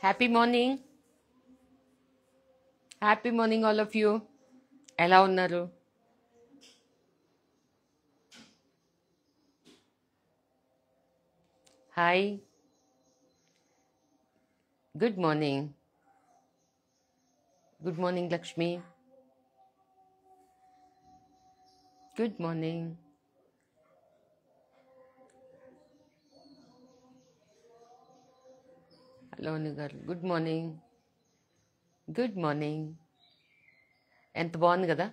Happy morning. Happy morning all of you. ఎలా ఉన్నారు? Hi, good morning. Good morning Lakshmi. Good morning. Hello Anu garu, good morning. Good morning. ఎంత బాగుంది కదా.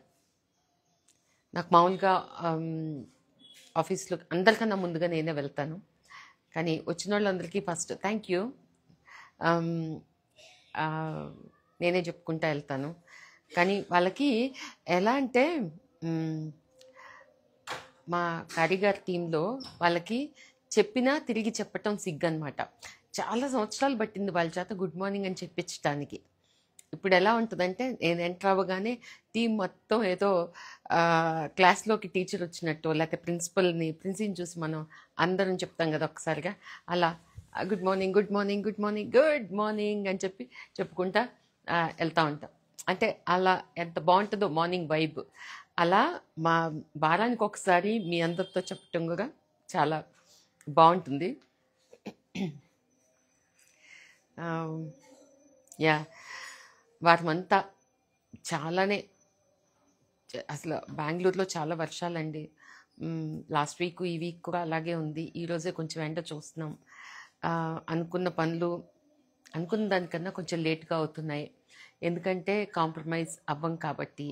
నాకు మామూలుగా ఆఫీస్లో అందరికన్నా ముందుగా నేనే వెళ్తాను, కానీ వచ్చిన వాళ్ళందరికీ ఫస్ట్ థ్యాంక్ యూ నేనే చెప్పుకుంటా వెళ్తాను. కానీ వాళ్ళకి ఎలా అంటే మ్, మా కారిగార్ టీంలో వాళ్ళకి చెప్పినా తిరిగి చెప్పటం సిగ్గు అనమాట. చాలా సంవత్సరాలు పట్టింది వాళ్ళ చేత గుడ్ మార్నింగ్ అని చెప్పించడానికి. ఇప్పుడు ఎలా ఉంటుందంటే నేను ఎంటర్ అవ్వగానే టీం మొత్తం ఏదో క్లాస్లోకి టీచర్ వచ్చినట్టు, లేకపోతే ప్రిన్సిని చూసి మనం అందరం చెప్తాం కదా ఒకసారిగా, అలా good morning good morning good morning good morning అని చెప్పుకుంటా వెళ్తూ ఉంటాం. అంటే అలా ఎంత బాగుంటుందో మార్నింగ్ వైబ్. అలా మా వారానికి ఒకసారి మీ అందరితో చెప్పటం కూడా చాలా బాగుంటుంది. యా, వారమంతా చాలానే అసలు బెంగళూరులో చాలా వర్షాలండి. లాస్ట్ వీక్ ఈ వీక్ కూడా అలాగే ఉంది. ఈరోజే కొంచెం ఎండ చూస్తున్నాం. అనుకున్న పనులు అనుకున్న దానికన్నా కొంచెం లేట్గా అవుతున్నాయి, ఎందుకంటే కాంప్రమైజ్ అవ్వం కాబట్టి.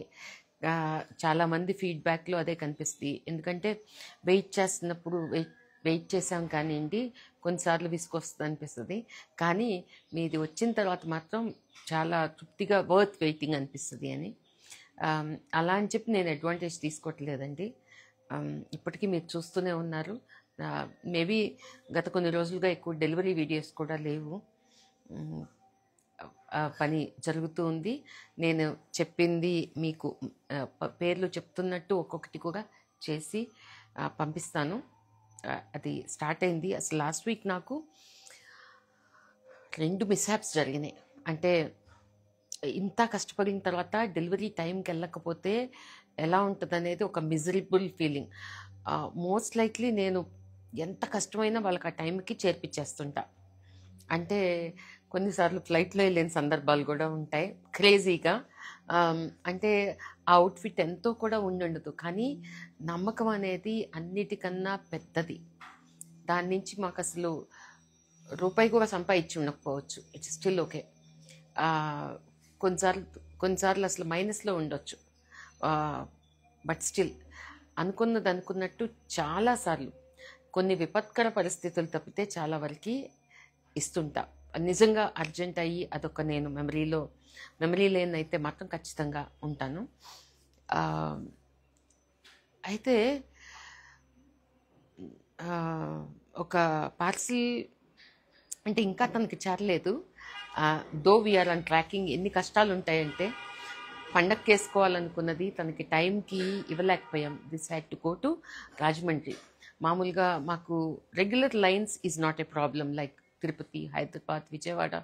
చాలామంది ఫీడ్బ్యాక్లో అదే కనిపిస్తుంది. ఎందుకంటే వెయిట్ చేస్తున్నప్పుడు వెయిట్ చేసాం కానివ్వండి, కొన్నిసార్లు విసుకొస్తుంది అనిపిస్తుంది. కానీ మీది వచ్చిన తర్వాత మాత్రం చాలా తృప్తిగా వర్త్ వెయిటింగ్ అనిపిస్తుంది అని. అలా అని చెప్పి నేను అడ్వాంటేజ్ తీసుకోవట్లేదండి. ఇప్పటికీ మీరు చూస్తూనే ఉన్నారు. మేబీ గత కొన్ని రోజులుగా ఎక్కువ డెలివరీ వీడియోస్ కూడా లేవు. పని జరుగుతూ ఉంది. నేను చెప్పింది మీకు పేర్లు చెప్తున్నట్టు ఒక్కొక్కటి కూడా చేసి పంపిస్తాను. అది స్టార్ట్ అయింది. అసలు లాస్ట్ వీక్ నాకు 2 మిస్హాప్స్ జరిగినాయి. అంటే ఇంత కష్టపడిన తర్వాత డెలివరీ టైంకి వెళ్ళకపోతే ఎలా ఉంటుంది అనేది ఒక మిజరబుల్ ఫీలింగ్. మోస్ట్ లైక్లీ నేను ఎంత కష్టమైనా వాళ్ళకి ఆ టైంకి చేర్పించేస్తుంటా. అంటే కొన్నిసార్లు ఫ్లైట్లో వెళ్ళిన సందర్భాలు కూడా ఉంటాయి క్రేజీగా. అంటే ఆ అవుట్ఫిట్ ఎంతో కూడా ఉండదు, కానీ నమ్మకం అనేది అన్నిటికన్నా పెద్దది. దాని నుంచి మాకు అసలు రూపాయి కూడా సంపాదించి ఉండకపోవచ్చు, ఇట్స్ స్టిల్ ఓకే. కొన్నిసార్లు అసలు మైనస్లో ఉండొచ్చు, బట్ స్టిల్ అనుకున్నది అనుకున్నట్టు చాలాసార్లు కొన్ని విపత్కర పరిస్థితులు తప్పితే చాలా వరకు ఇస్తుంటా. నిజంగా అర్జెంట్ అయ్యి అదొక నేను మెమరీ లేన్ అయితే మాత్రం ఖచ్చితంగా ఉంటాను. అయితే ఒక పార్సిల్ అంటే ఇంకా తనకి చేరలేదు. Though we are on tracking. ఎన్ని కష్టాలు ఉంటాయంటే పండగకి వేసుకోవాలనుకున్నది తనకి టైంకి ఇవ్వలేకపోయాం. This had to go to Rajahmundry. మామూలుగా మాకు regular lines is not a problem, like Tirupati, Hyderabad, Vijayawada,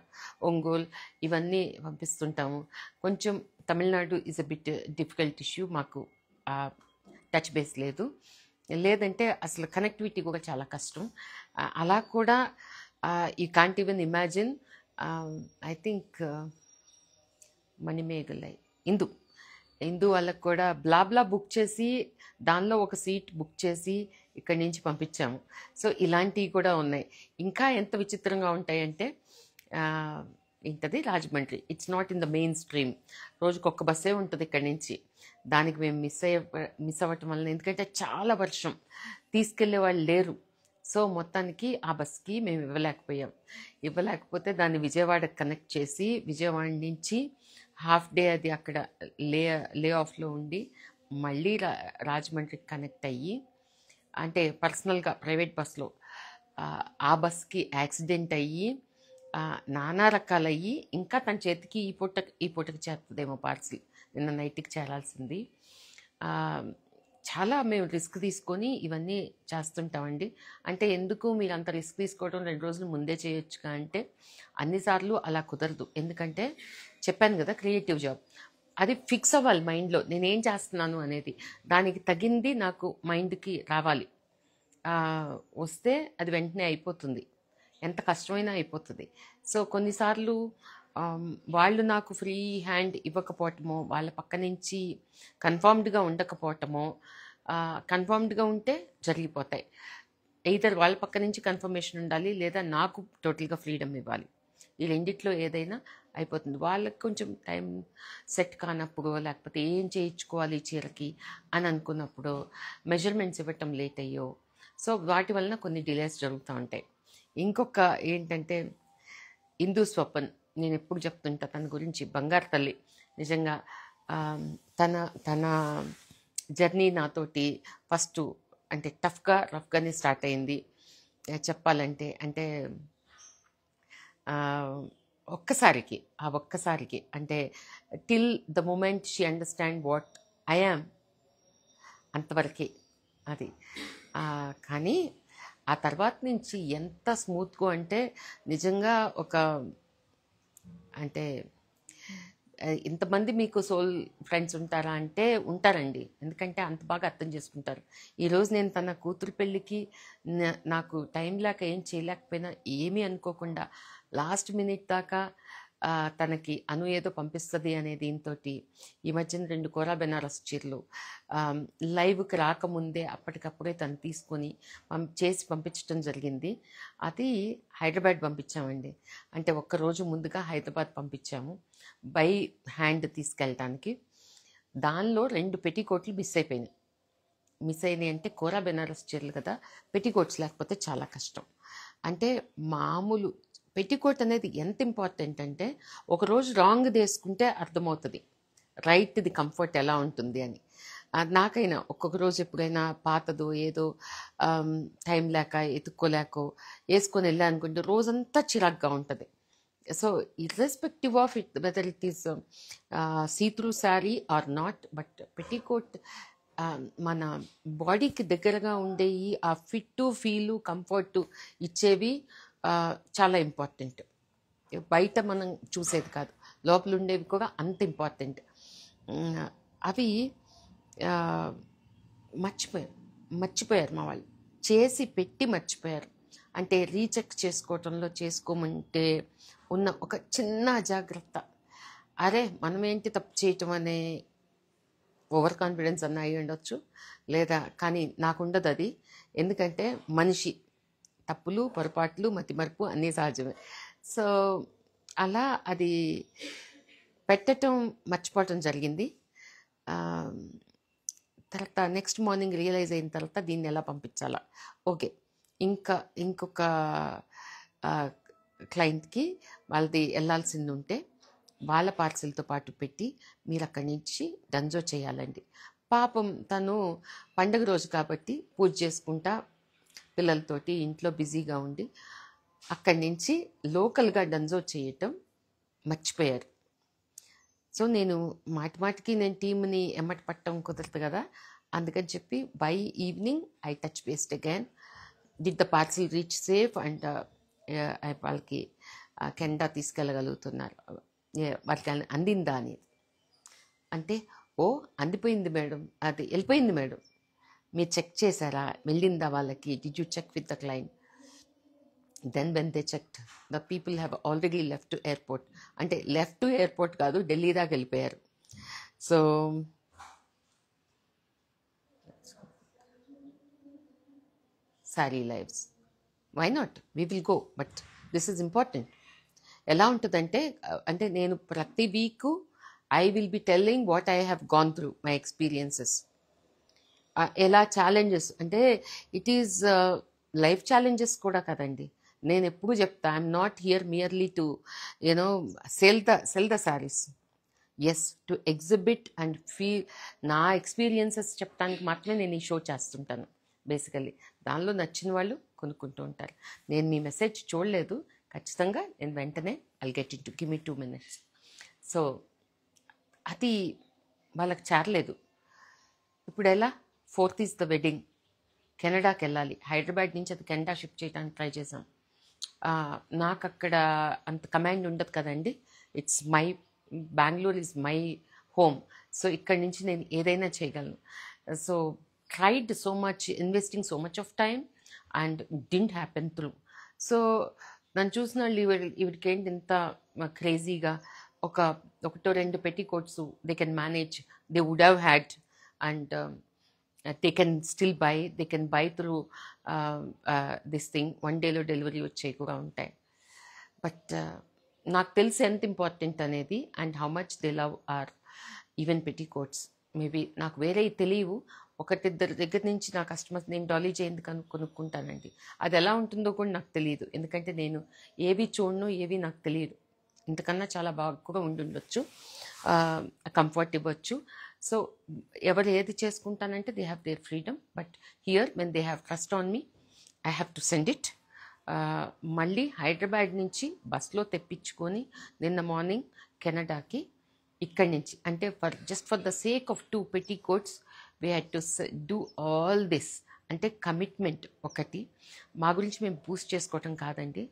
Ongole ఇవన్నీ పంపిస్తుంటాము. కొంచెం Tamil Nadu is a bit difficult issue. మాకు టచ్ బేస్ లేదంటే అసలు కనెక్టివిటీ కూడా చాలా కష్టం. అలా కూడా you can't even imagine. I think Manimegalai Indu వాళ్ళకు కూడా బ్లాబ్లా బుక్ చేసి దానిలో ఒక సీట్ బుక్ చేసి ఇక్కడి నుంచి పంపించాము. సో ఇలాంటివి కూడా ఉన్నాయి. ఇంకా ఎంత విచిత్రంగా ఉంటాయంటే ఇంతది Rajahmundry, it's not in the main stream. రోజుకు ఒక్క బస్సే ఉంటుంది ఇక్కడి నుంచి. దానికి మేము మిస్ అవ్వటం వల్ల, ఎందుకంటే చాలా వర్షం, తీసుకెళ్లే వాళ్ళు లేరు. సో మొత్తానికి ఆ బస్కి మేము ఇవ్వలేకపోతే దాన్ని విజయవాడకి కనెక్ట్ చేసి విజయవాడ నుంచి హాఫ్ డే అది అక్కడ లే ఆఫ్లో ఉండి మళ్ళీ రాజమండ్రికి కనెక్ట్ అయ్యి, అంటే పర్సనల్గా ప్రైవేట్ బస్లో ఆ బస్కి యాక్సిడెంట్ అయ్యి నానా రకాలయ్యి, ఇంకా తన చేతికి ఈ పూటకి చేరుతుందేమో పార్సిల్. నిన్న నైట్కి చేరాల్సింది. చాలా మేము రిస్క్ తీసుకొని ఇవన్నీ చేస్తుంటామండి. అంటే ఎందుకు మీరు అంత రిస్క్ తీసుకోవడం 2 రోజులు ముందే చేయొచ్చుగా అంటే, అన్నిసార్లు అలా కుదరదు. ఎందుకంటే చెప్పాను కదా క్రియేటివ్ జాబ్. అది ఫిక్స్ అవ్వాలి మైండ్‌లో. నేనేం చేస్తున్నాను అనేది. దానికి తగింది నాకు మైండ్‌కి రావాలి. వస్తే అది వెంటనే అయిపోతుంది. ఎంత కష్టమైనా అయిపోతుంది. సో, కొన్నిసార్లు వాళ్ళు నాకు ఫ్రీ హ్యాండ్ ఇవ్వకపోవటమో, వాళ్ళ పక్క నుంచి కన్ఫర్మ్డ్‌గా ఉండకపోవటమో, కన్ఫర్మ్డ్‌గా ఉంటే జరిగిపోతాయి. ఎయిదర్ వాళ్ళ పక్క నుంచి కన్ఫర్మేషన్ ఉండాలి, లేదా నాకు టోటల్‌గా ఫ్రీడమ్ ఇవ్వాలి. ఈ రెండిట్లో ఏదైనా అయిపోతుంది. వాళ్ళకి కొంచెం టైం సెట్ కానప్పుడు, లేకపోతే ఏం చేయించుకోవాలి ఈ చీరకి అని అనుకున్నప్పుడు, మెజర్మెంట్స్ ఇవ్వటం లేట్ అయ్యో, సో వాటి వలన కొన్ని డిలేస్ జరుగుతూ ఉంటాయి. ఇంకొక ఏంటంటే ఇందు స్వపన్, నేను ఎప్పుడు చెప్తుంటా తన గురించి, బంగారు తల్లి నిజంగా. తన తన జర్నీ నాతోటి ఫస్ట్ అంటే రఫ్గానే స్టార్ట్ అయింది చెప్పాలంటే. అంటే ఒక్కసారికి అంటే till the moment she understand what I am, అంతవరకే అది. కానీ ఆ తర్వాత నుంచి ఎంత స్మూత్గా అంటే నిజంగా అంటే ఇంతమంది మీకు సోల్ ఫ్రెండ్స్ ఉంటారా అంటే ఉంటారండి. ఎందుకంటే అంత బాగా అర్థం చేసుకుంటారు. ఈరోజు నేను తన కూతురు పెళ్ళికి నాకు టైం లేక ఏం చేయలేకపోయినా ఏమీ అనుకోకుండా లాస్ట్ మినిట్ దాకా తనకి ఏదో పంపిస్తుంది అనే దీంతో ఈ మధ్యన 2 కోరా బెనారస్ చీరలు లైవ్కి రాకముందే అప్పటికప్పుడే తను తీసుకొని చేసి పంపించడం జరిగింది. అది హైదరాబాద్ పంపించామండి. అంటే ఒక్కరోజు ముందుగా హైదరాబాద్ పంపించాము బై హ్యాండ్ తీసుకెళ్ళటానికి. దానిలో 2 పెట్టికోట్లు మిస్ అయినాయి. అంటే కోరా బెనారస్ చీరలు కదా, పెట్టికోట్స్ లేకపోతే చాలా కష్టం. అంటే మామూలు పెట్టికోట్ అనేది ఎంత ఇంపార్టెంట్ అంటే ఒకరోజు రాంగ్ వేసుకుంటే అర్థమవుతుంది రైట్ది కంఫర్ట్ ఎలా ఉంటుంది అని. నాకైనా ఒక్కొక్క రోజు ఎప్పుడైనా పాతదో ఏదో టైం లేక ఎత్తుక్కోలేకో వేసుకొని వెళ్ళా అనుకుంటే రోజంతా చిరాగ్గా ఉంటుంది. So irrespective of it whether it is see through saree or not, but petticoat మన బాడీకి దగ్గరగా ఉండేవి, ఆ ఫిట్ ఫీలు కంఫర్ట్ ఇచ్చేవి చాలా ఇంపార్టెంట్. బయట మనం చూసేది కాదు, లోపల ఉండేవి కూడా అంత ఇంపార్టెంట్. అవి మర్చిపోయారు మా వాళ్ళు, చేసి పెట్టి మర్చిపోయారు. అంటే రీచెక్ చేసుకోమంటే ఉన్న ఒక చిన్న అజాగ్రత్త, అరే మనమేంటి తప్పు చేయటం అనే ఓవర్ కాన్ఫిడెన్స్ అన్న అయి ఉండొచ్చు, లేదా కానీ నాకుండదు అది. ఎందుకంటే మనిషి తప్పులు పొరపాట్లు మతిమరుపు అన్నీ సహజమే. సో అలా అది పెట్టడం మర్చిపోవటం జరిగింది. తర్వాత నెక్స్ట్ మార్నింగ్ రియలైజ్ అయిన తర్వాత దీన్ని ఎలా పంపించాలా, ఓకే ఇంకొక క్లయింట్కి వాళ్ళది వెళ్ళాల్సింది ఉంటే వాళ్ళ పార్సిల్తో పాటు పెట్టి మీరు అక్కడి నుంచి డన్జో చేయాలండి. పాపం తను పండగ రోజు కాబట్టి పూజ చేసుకుంటా పిల్లలతోటి ఇంట్లో బిజీగా ఉండి అక్కడి నుంచి లోకల్గా డన్జో చేయటం మర్చిపోయారు. సో నేను మాటికి నేను టీంని ఎమ్మటి పట్టడం కుదరదు కదా, అందుకని చెప్పి by evening I touch based again, did the parcel reach safe and వాళ్ళకి కెనడా తీసుకెళ్ళగలుగుతున్నారు, వాళ్ళకి అందిందా అని. అంటే అందిపోయింది మేడం, అది వెళ్ళిపోయింది మేడం, మీరు చెక్ చేశారా, వెళ్ళిందా వాళ్ళకి, did you check with the client? Then when they checked the people have already left to airport. అంటే లెఫ్ట్ టు ఎయిర్పోర్ట్ కాదు, ఢిల్లీ దాకా వెళ్ళిపోయారు. So sorry lives, why not, we will go, but this is important. ఎలా ఉంటుందంటే అంటే నేను ప్రతి week I will be telling what I have gone through, my experiences. ఎలా ఛాలెంజెస్ అంటే ఇట్ ఈజ్ లైఫ్ ఛాలెంజెస్ కూడా కదండి. నేను ఎప్పుడు చెప్తా, I'm not here merely to sell the sarees, as to exhibit and feel. నా ఎక్స్పీరియన్సెస్ చెప్పడానికి మాత్రమే నేను ఈ షో చేస్తుంటాను బేసికల్లీ. దానిలో నచ్చిన వాళ్ళు కొనుక్కుంటూ ఉంటారు. నేను మీ మెసేజ్ చూడలేదు, ఖచ్చితంగా నేను వెంటనే I'll get it, give me 2 minutes. So అది వాళ్ళకి చేరలేదు. ఇప్పుడు ఎలా 4th ఈజ్ ద వెడ్డింగ్. కెనడాకి వెళ్ళాలి. హైదరాబాద్ నుంచి అది కెనడా షిఫ్ట్ చేయడానికి ట్రై చేసాం. నాకు అక్కడ అంత కమాండ్ ఉండదు కదండి. It's my Bengaluru is my home. So ఇక్కడి నుంచి నేను ఏదైనా చేయగలను. So tried so much, investing so much of time and didn't happen through. So నన్ను చూసిన వాళ్ళు ఇవిడికి ఏంటి ఇంత క్రేజీగా ఒకటో రెండు petticoats they can manage, they would have had and they can still buy, they can buy through this thing. 1 dayలో delivery వచ్చేవి కూడా ఉంటాయి. బట్ నాకు తెలిసి ఎంత ఇంపార్టెంట్ అనేది and how much they love or even పెట్టి కోట్స్. మేబీ నాకు వేరే తెలియవు. ఒకటిద్దరి దగ్గర నుంచి నా కస్టమర్స్ నేను డాలీ చేయండి కొనుక్కుంటానండి. అది ఎలా ఉంటుందో కూడా నాకు తెలియదు, ఎందుకంటే నేను ఏవి చూడను, ఏవి నాకు తెలియదు. ఇంతకన్నా చాలా బాగా కూడా ఉండుండొచ్చు, కంఫర్ట్ ఇవ్వచ్చు. సో ఎవరు ఏది చేసుకుంటానంటే they have their freedom. But here when they have trust on me, I have to send it. మళ్ళీ హైదరాబాద్ నుంచి బస్లో తెప్పించుకొని నిన్న మార్నింగ్ కెనడాకి ఇక్కడి నుంచి, అంటే just for the sake of 2 petticoats we had to do all this. అంటే commitment ఒకటి. మా గురించి మేము బూస్ట్ చేసుకోవటం కాదండి,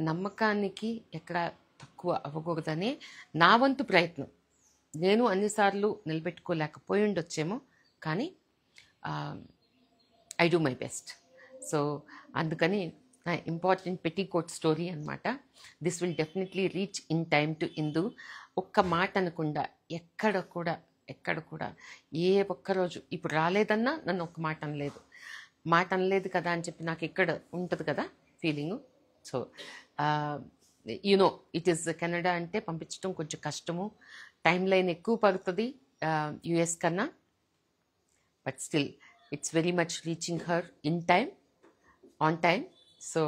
నమ్మకానికి ఎక్కడ తక్కువ అవ్వకూడదనే నా వంతు ప్రయత్నం. నేను అన్నిసార్లు నిలబెట్టుకోలేకపోయి ఉండొచ్చేమో, కానీ I do my best. So అందుకని ఇంపార్టెంట్ పెట్టి కోట్ స్టోరీ అనమాట. This will definitely reach in time to Indu. ఒక్క మాట అనకుండా ఎక్కడ కూడా ఏ ఒక్కరోజు ఇప్పుడు రాలేదన్నా నన్ను ఒక్క మాట అనలేదు కదా అని చెప్పి నాకు ఎక్కడ ఉంటుంది కదా feeling. So you know it is Canada అంటే పంపించడం కొంచెం కష్టము, టైం లైన్ ఎక్కువ పడుతుంది యుఎస్ కన్నా. But still it's very much reaching her in time, on time. So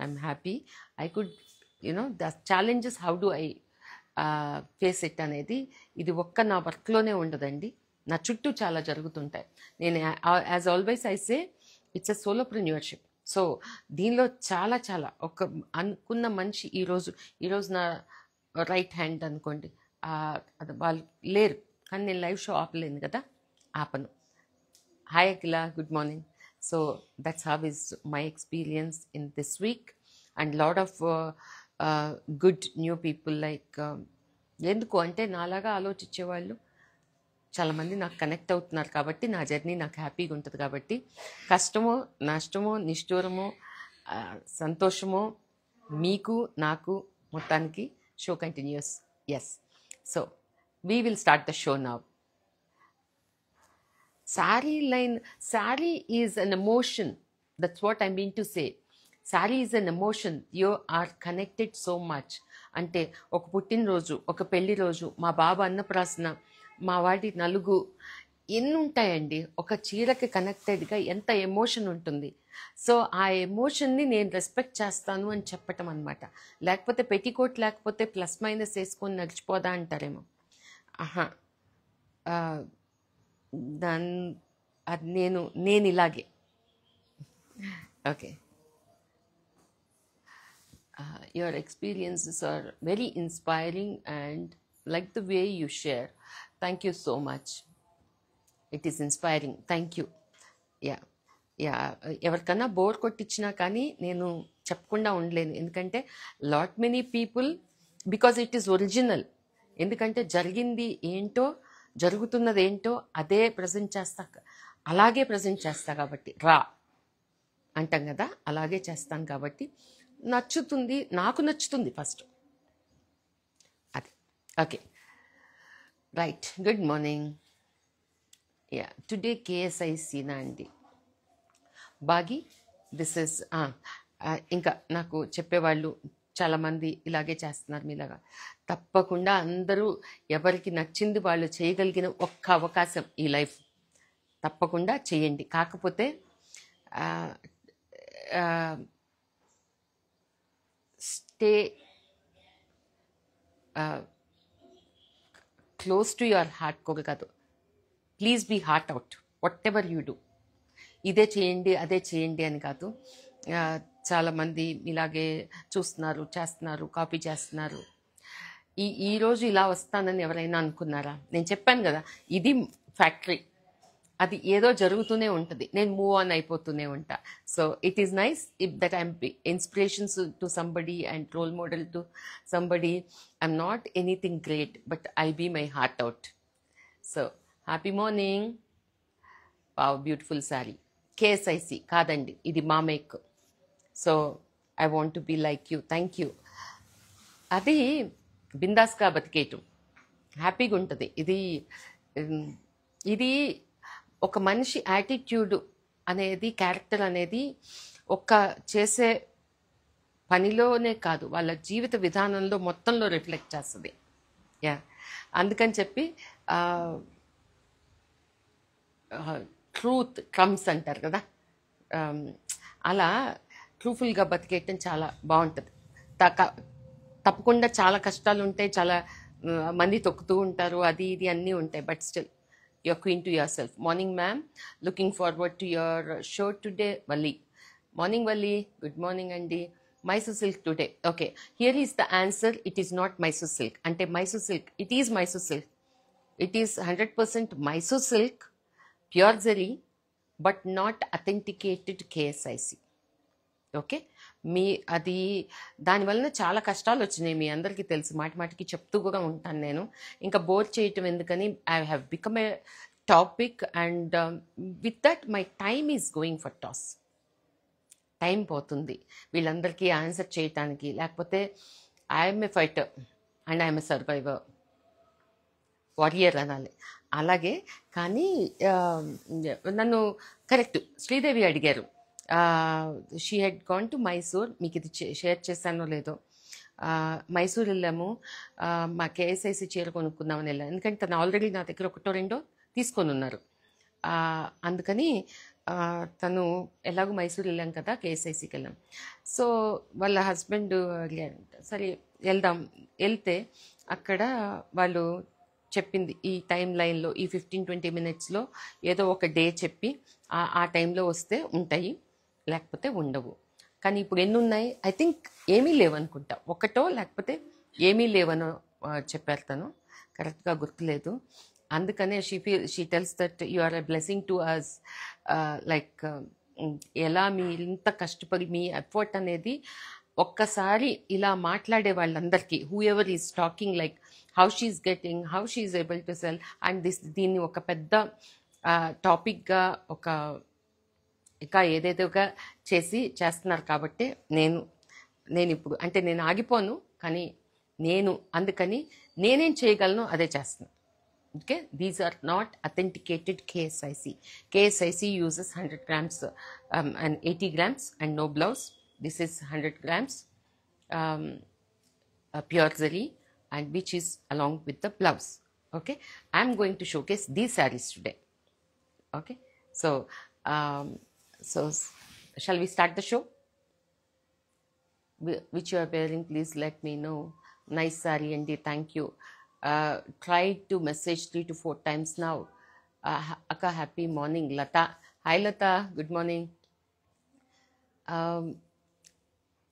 I'm happy. I could the challenges how do I face it అనేది ఇది ఒక్క నా వర్క్లోనే ఉండదండి, నా చుట్టూ చాలా జరుగుతుంటాయి. నేను as always I say it's a solopreneurship. So దీనిలో చాలా ఒక అనుకున్న మనిషి ఈరోజు నా రైట్ హ్యాండ్ అనుకోండి, అది వాళ్ళు లేరు, కానీ నేను లైవ్ షో ఆపలేను కదా, ఆపను. Hi Akhila, good morning. So that's how is my experience in this week and lot of good new people like. ఎందుకు అంటే నాలాగా ఆలోచించేవాళ్ళు చాలామంది నాకు కనెక్ట్ అవుతున్నారు కాబట్టి నా జర్నీ నాకు హ్యాపీగా ఉంటుంది. కాబట్టి కష్టమో నష్టమో నిష్ఠూరమో సంతోషమో మీకు నాకు మొత్తానికి show continues. Yes, so we will start the show now. Saree is an emotion. That's what I mean to say. Saree is an emotion. You are connected so much. అంటే ఒక పుట్టినరోజు, ఒక పెళ్లి రోజు, మా బాబు అన్నప్రాసన, మా వాడి నలుగు, ఎన్ని ఉంటాయండి. ఒక చీరకి కనెక్టెడ్గా ఎంత ఎమోషన్ ఉంటుంది. సో ఆ ఎమోషన్ని నేను రెస్పెక్ట్ చేస్తాను అని చెప్పటం అనమాట. లేకపోతే పెట్టికోట్ లేకపోతే ప్లస్ మైనస్ వేసుకొని నడిచిపోదా అంటారేమో. ఆహా, అది నేను ఇలాగే. Okay, your experiences are very inspiring and like the way you share. Thank you so much. It is inspiring. Thank you. Yeah. ఎవరికన్నా బోర్ కొట్టించినా కానీ నేను చెప్పకుండా ఉండలేను, ఎందుకంటే lot many people, because it is original. ఎందుకంటే జరిగింది ఏంటో, జరుగుతున్నది ఏంటో అదే ప్రజెంట్ చేస్తా, అలాగే ప్రజెంట్ చేస్తా కాబట్టి, రా అంటాం కదా, అలాగే చేస్తాను కాబట్టి నచ్చుతుంది, నాకు నచ్చుతుంది ఫస్ట్ అది. Okay, right. Good morning. Today కేఎస్ఐసీనా అండి బాగి. దిస్ ఇస్ ఇంకా నాకు చెప్పేవాళ్ళు చాలామంది ఇలాగే చేస్తున్నారు మీలాగా. తప్పకుండా అందరూ ఎవరికి నచ్చింది వాళ్ళు చేయగలిగిన ఒక్క అవకాశం ఈ లైఫ్, తప్పకుండా చేయండి. కాకపోతే stay close to your heart కూడా కాదు, please be heart out whatever you do. ఇదే చేయండి అదే చేయండి అని కాదు. చాలామంది ఇలాగే చూస్తున్నారు, చేస్తున్నారు, కాపీ చేస్తున్నారు. ఈరోజు ఇలా వస్తానని ఎవరైనా అనుకున్నారా? నేను చెప్పాను కదా, ఇది ఫ్యాక్టరీ, అది ఏదో జరుగుతూనే ఉంటుంది, నేను మూవ్ ఆన్ అయిపోతూనే ఉంటా. So it is nice if that I'm inspirations to somebody and role model to somebody. I'm not anything great, but I be my heart out. So happy morning. Wow, beautiful sari. KSIC కాదండి, ఇది మా make. So I want to be like you. Thank you. అది బిందాస్గా బతికేయటం, హ్యాపీగా ఉంటుంది. ఇది ఒక మనిషి యాటిట్యూడ్ అనేది, క్యారెక్టర్ అనేది ఒక్క చేసే పనిలోనే కాదు, వాళ్ళ జీవిత విధానంలో మొత్తంలో రిఫ్లెక్ట్ చేస్తుంది. యా, అందుకని చెప్పి ట్రూత్ కమ్స్ అంటారు కదా, అలా ట్రూఫుల్గా బతికేయటం చాలా బాగుంటుంది. తప్పకుండా చాలా కష్టాలు ఉంటాయి, చాలా మంది తొక్కుతూ ఉంటారు, అది ఇది అన్నీ ఉంటాయి, but still you're queen to yourself. Morning, ma'am. Looking forward to your show today, Valli. Morning, Valli. Good morning, Andy. Mysore silk today. Okay. Here is the answer. It is not Mysore silk. Ante Mysore silk. It is Mysore silk. It is 100% Mysore silk, pure zari, but not authenticated KSIC. Okay, అది దానివలన చాలా కష్టాలు వచ్చినాయి, మీ అందరికీ తెలుసు, మాటికి చెప్తూ కూడా ఉంటాను నేను. ఇంకా బోర్ చేయటం ఎందుకని, I have become a topic and with that my time is going for toss. Time పోతుంది వీళ్ళందరికీ ఆన్సర్ చేయటానికి, లేకపోతే I'm a fighter and I'm a survivor, warrior అనాలి అలాగే. కానీ నన్ను కరెక్ట్ శ్రీదేవి అడిగారు, she had gone to Mysore. మీకు ఇది షేర్ చేశానో లేదో, మైసూర్ వెళ్ళాము, మా కేఎస్ఐసి చీర కొనుక్కుందామని వెళ్ళాను. ఎందుకంటే తను ఆల్రెడీ నా దగ్గర ఒకటో రెండో తీసుకొని ఉన్నారు, అందుకని తను ఎలాగో మైసూర్ వెళ్ళాం కదా, కేఎస్ఐసికి వెళ్ళాం. సో వాళ్ళ హస్బెండ్ అడిగారంట, సరే వెళ్దాం. వెళ్తే అక్కడ వాళ్ళు చెప్పింది ఈ టైం లైన్లో, ఈ 15-20 మినిట్స్లో ఏదో ఒక డే చెప్పి ఆ టైంలో వస్తే ఉంటాయి, లేకపోతే ఉండవు. కానీ ఇప్పుడు ఎన్ని ఉన్నాయి, ఐ థింక్ ఏమీ లేవనుకుంటా, ఒకటో లేకపోతే ఏమీ లేవనో చెప్పారు, తను కరెక్ట్గా గుర్తులేదు. అందుకనే she tells that you are a blessing to us. Like ఎలా మీరు ఇంత కష్టపడి మీ ఎఫర్ట్ అనేది ఒక్కసారి ఇలా మాట్లాడే వాళ్ళందరికీ, whoever is talking like how she's getting, how she's able to sell, and దీన్ని ఒక పెద్ద టాపిక్గా ఇంకా ఏదేదోగా చేస్తున్నారు. కాబట్టి నేను ఇప్పుడు అంటే నేను ఆగిపోను, కానీ అందుకని నేనేం చేయగలను అదే చేస్తున్నాను. Okay, these are not authenticated KSIC. KSIC uses 100 grams and 80 grams and no blouse. This is 100 grams pure zari, and which is along with the blouse. Okay, I'm going to showcase these sarees today. Okay, so shall we start the show? Which you are wearing, please let me know. Nice saree, Andy, thank you. Tried to message 3 to 4 times now. Akka, happy morning. Lata, hi Lata, good morning.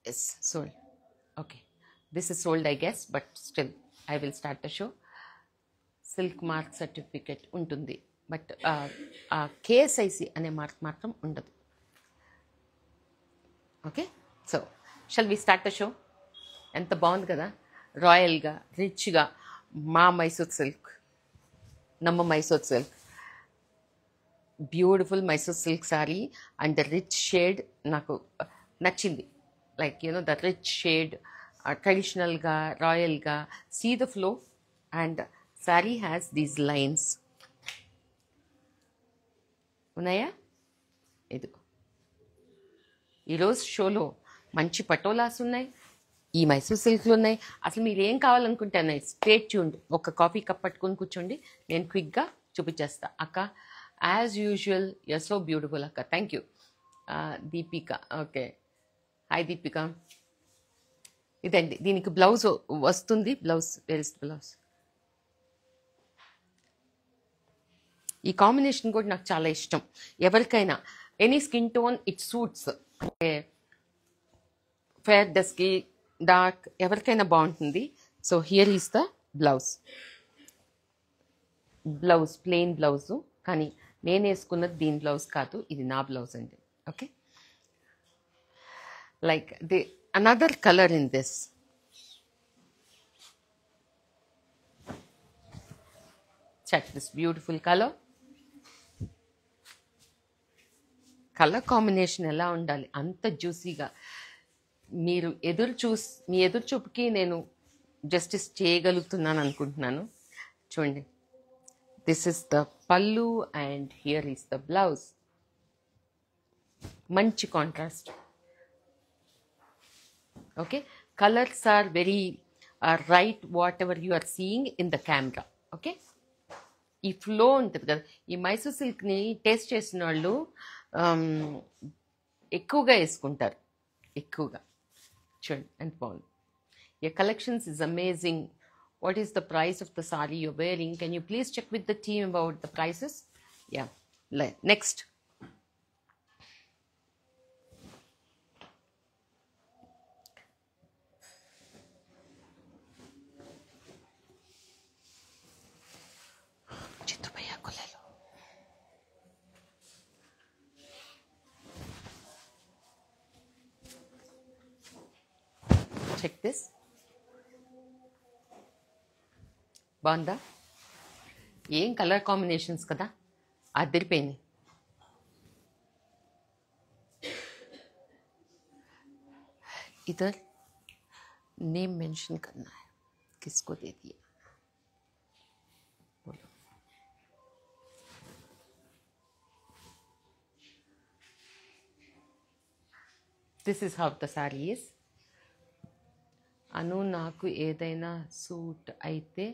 Yes, sold. Okay, this is sold, I guess, but still I will start the show. Silk mark certificate untundi, but KSIC ane mark matram undadu. Okay, so shall we start the show. ఎంత బాగుంది కదా, రాయల్గా, రిచ్గా, మా Mysore silk, నమ్మ Mysore silk, beautiful Mysore silk sari and the rich shade నాకు నచ్చింది. Like you know the rich shade, ట్రెడిషనల్గా, రాయల్గా, see the flow, and sari has these lines ఉన్నాయా. ఇది ఈరోజు షోలో మంచి పటోలాస్ ఉన్నాయి, ఈ మైసూర్ సిల్క్లు ఉన్నాయి. అసలు మీరు ఏం కావాలనుకుంటే అన్నాయి, స్టేట్ ట్యూన్డ్. ఒక కాఫీ కప్ పట్టుకొని కూర్చోండి, నేను క్విక్గా చూపించేస్తా. అక్క as usual you're so beautiful అక్క, thank you. Deepika, okay, hi Deepika. ఇదండి, దీనికి బ్లౌజ్ వస్తుంది. Blouse, where is blouse. ఈ కాంబినేషన్ కూడా నాకు చాలా ఇష్టం. ఎవరికైనా any skin tone it suits, అంటే ఫేర్, డస్కీ, డార్క్, ఎవరికైనా బాగుంటుంది. So here is the blouse. Plain blouse, కానీ నేను వేసుకున్నది దీని బ్లౌజ్ కాదు, ఇది నా బ్లౌజ్ అండి. Okay, like the another colour in this. Check this beautiful colour. Colour combination ఎలా ఉండాలి, అంత జ్యూసీగా. మీరు మీ ఎదురు చూపుకి నేను జస్టిస్ చేయగలుగుతున్నాను అనుకుంటున్నాను. చూడండి, this is the pallu and here is the blouse. మంచి contrast. Okay, colours are very right whatever you are seeing in the camera. Okay, ఈ ఫ్లో ఉంటుంది కదా, ఈ మైసూర్ సిల్క్ని టేస్ట్ చేసిన వాళ్ళు ఎక్కువగా వేసుకుంటారు, ఎక్కువగా. చూడండి ఎంత బాగుంది. Your collections is amazing. What is the price of the saree you're wearing? Can you please check with the team about the prices? Yeah. Next. Check this. బాగుందా? ఏం కలర్ కాంబినేషన్స్ కదా, అదిరిపోయినాయి. इधर नेम मेंशन करना है, किसको दे दिया बोलो. This is how the saree is. అను నాకు ఏదైనా సూట్ అయితే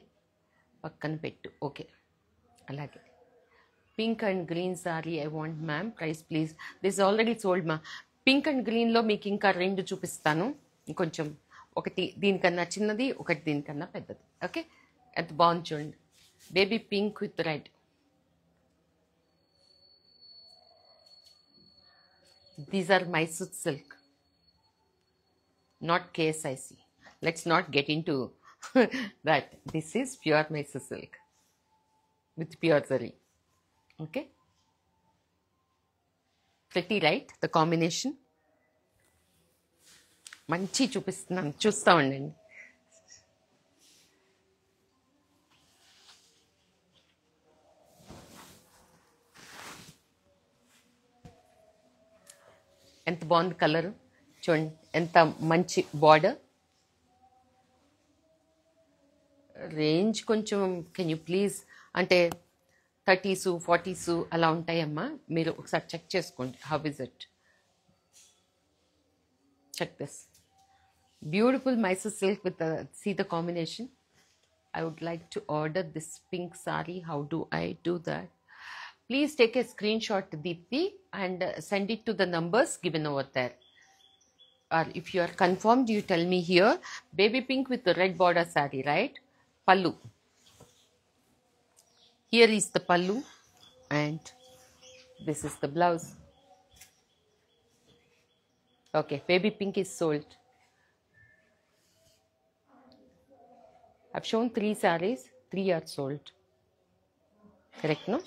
పక్కన పెట్టు. ఓకే, అలాగే. Pink and green sorry I want ma'am, price please. This already sold మా. పింక్ అండ్ గ్రీన్లో మీకు ఇంకా 2 చూపిస్తాను. కొంచెం ఒకటి దీనికన్నా చిన్నది, ఒకటి దీనికన్నా పెద్దది. ఓకే, ఎంత బాగుంది చూడండి, baby pink with red. These are Mysore silk, not KSIC. Let's not get into that. This is pure Mysore silk with pure zari. Okay, pretty, right? The combination మంచి చూపిస్తున్నాను, చూస్తూ ఉండండి. ఎంత బాగుంది కలరు చూడండి, ఎంత మంచి బార్డర్. రేంజ్ కొంచెం కెన్ యూ ప్లీజ్, అంటే 30s 40s అలా ఉంటాయమ్మా. మీరు ఒకసారి చెక్ చేసుకోండి. How is it? Check this beautiful Mysore silk with see the combination. I would like to order this pink saree. How do I do that? Please take a screenshot, Deepthi, and send it to the numbers given over there. Or if you are confirmed, you tell me here. Baby pink with the red border saree, right? Pallu. Here is the pallu and this is the blouse. Okay, baby pink is sold. I've shown 3 sarees, 3 are sold. Correct, no?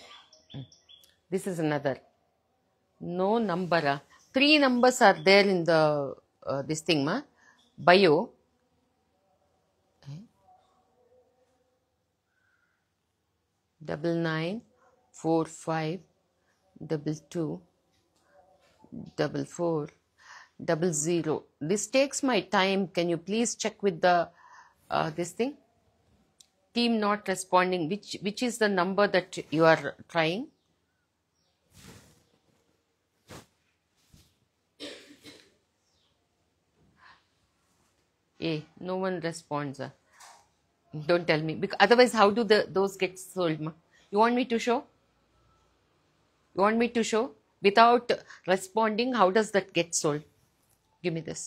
This is another. No number. 3 numbers are there in the this thing, ma. Bio. 994522 4400. This takes my time. Can you please check with the this thing? Team not responding. Which is the number that you are trying? No one responds. Don't tell me, because otherwise how do those get sold, ma? You want me to show? You want me to show? Without responding, how does that get sold? Give me this.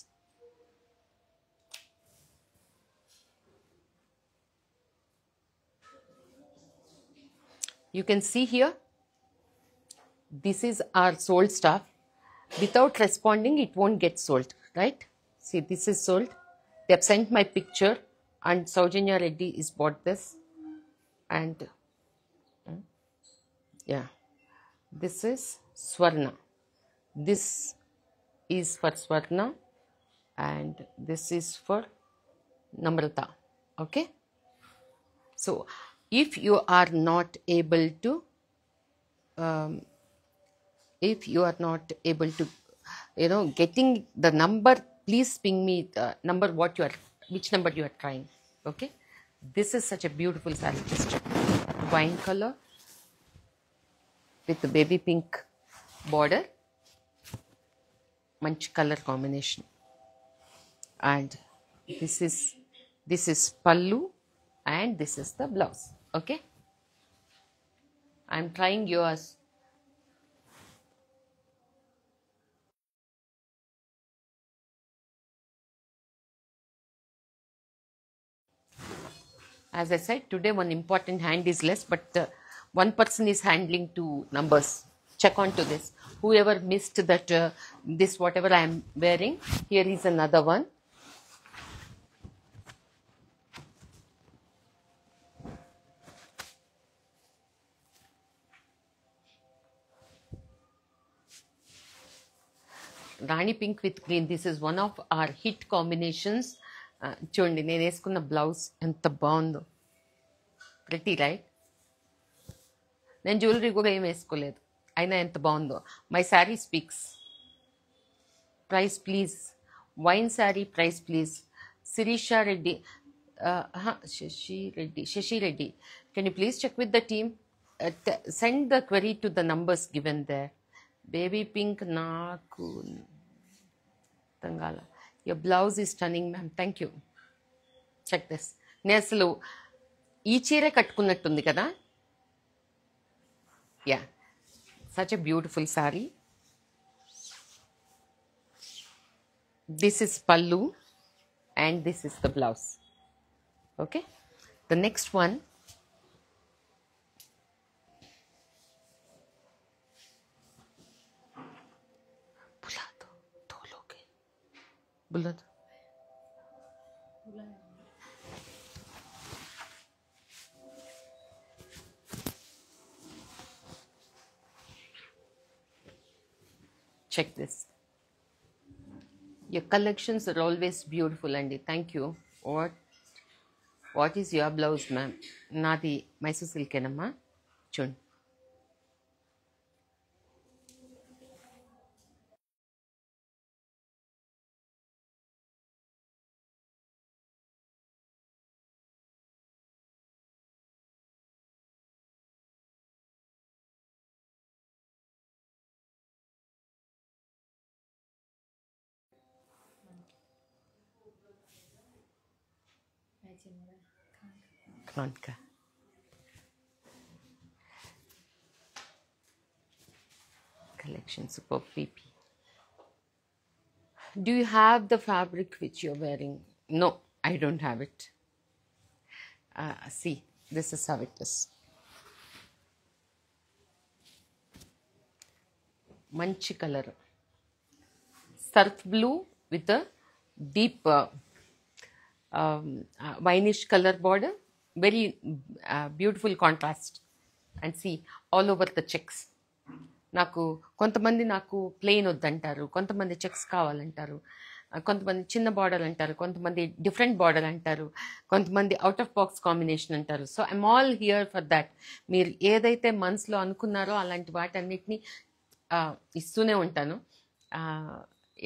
You can see here, this is our sold stuff. Without responding, it won't get sold, right? See, this is sold. They have sent my picture and Saujanya Reddy is bought this. And yeah, This is Swarna. This is for Swarna and this is for Namrata. Okay. So if you are not able to getting the number, please ping me the number which number you are trying. Okay. This is such a beautiful saree, just wine color with the baby pink border, much color combination. And this is pallu and this is the blouse. Okay. I'm trying yours. As I said, today one important hand is less, but one person is handling two numbers. Check on to this. Whoever missed that, this whatever I am wearing, here is another one. Rani pink with green. This is one of our hit combinations. చూడండి నేను వేసుకున్న blouse ఎంత బాగుందో. Pretty right. నేను jewellery కూడా ఏం వేసుకోలేదు, అయినా ఎంత బాగుందో. My sari speaks. Price please. Wine sari price please. Shirisha Reddy, Shashi Reddy, can you please check with the team? Send the query to the numbers given there. Baby pink నాకు తంగాల. Your blouse is stunning ma'am, thank you. Check this. నేను అసలు ఈ చీరే కట్టుకున్నట్టుంది కదా. Yeah, such a beautiful sari. This is pallu and this is the blouse. Okay. The next one, check this. Your collections are always beautiful, Andy. Thank you. What is your blouse, ma'am? Nadi Mysore silk enamma. Chun. Kronka. Collection super PP. Do you have the fabric which you're wearing? No, I don't have it. See, this is how it is. Manchi color. Surf blue with a deep wineish color border. Very beautiful contrast. And see, all over the checks. నాకు కొంతమంది plain వద్దంటారు, కొంతమంది checks కావాలంటారు, కొంతమంది చిన్న border అంటారు, కొంతమంది different border అంటారు, కొంతమంది అవుట్ ఆఫ్ బాక్స్ కాంబినేషన్ అంటారు. So I'm all here for that. మీరు ఏదైతే మనసులో అనుకున్నారో అలాంటి వాటన్నిటిని ఇస్తూనే ఉంటాను.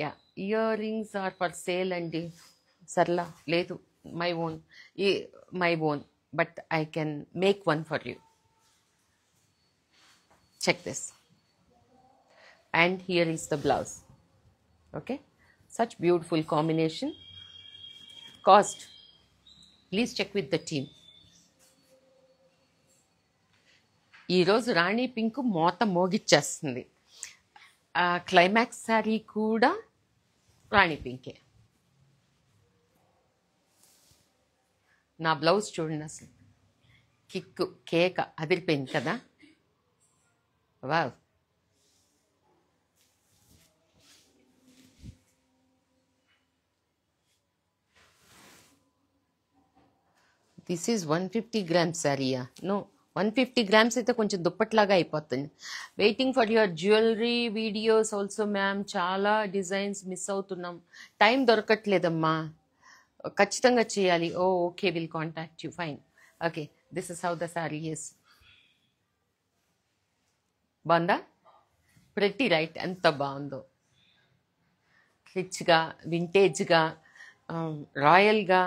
Yeah, earrings are for sale అండి. సర్లా లేదు, my own, but I can make one for you. Check this. And here is the blouse. Okay, such beautiful combination. Cost, please check with the team. ఈ రోజు రాణి pink మోత మోగిచ్చేస్తుంది. Climax sorry కూడా రాణి పింకే. నా blouse చూడండి, అసలు కిక్కు కేక అదిరిపోయింది కదా. Wow. This is 150 grams saree. No, 150 grams అయితే కొంచెం దుప్పట్లాగా అయిపోతుంది. Waiting for your jewellery videos also ma'am. చాలా డిజైన్స్ మిస్ అవుతున్నాం, టైం దొరకట్లేదమ్మా. ఖచ్చితంగా చేయాలి. Oh okay, will contact you. Fine. Okay, this is how the sari is. బాగుందా? Pretty right? ఎంత బాగుందో, రిచ్గా, వింటేజ్గా, రాయల్గా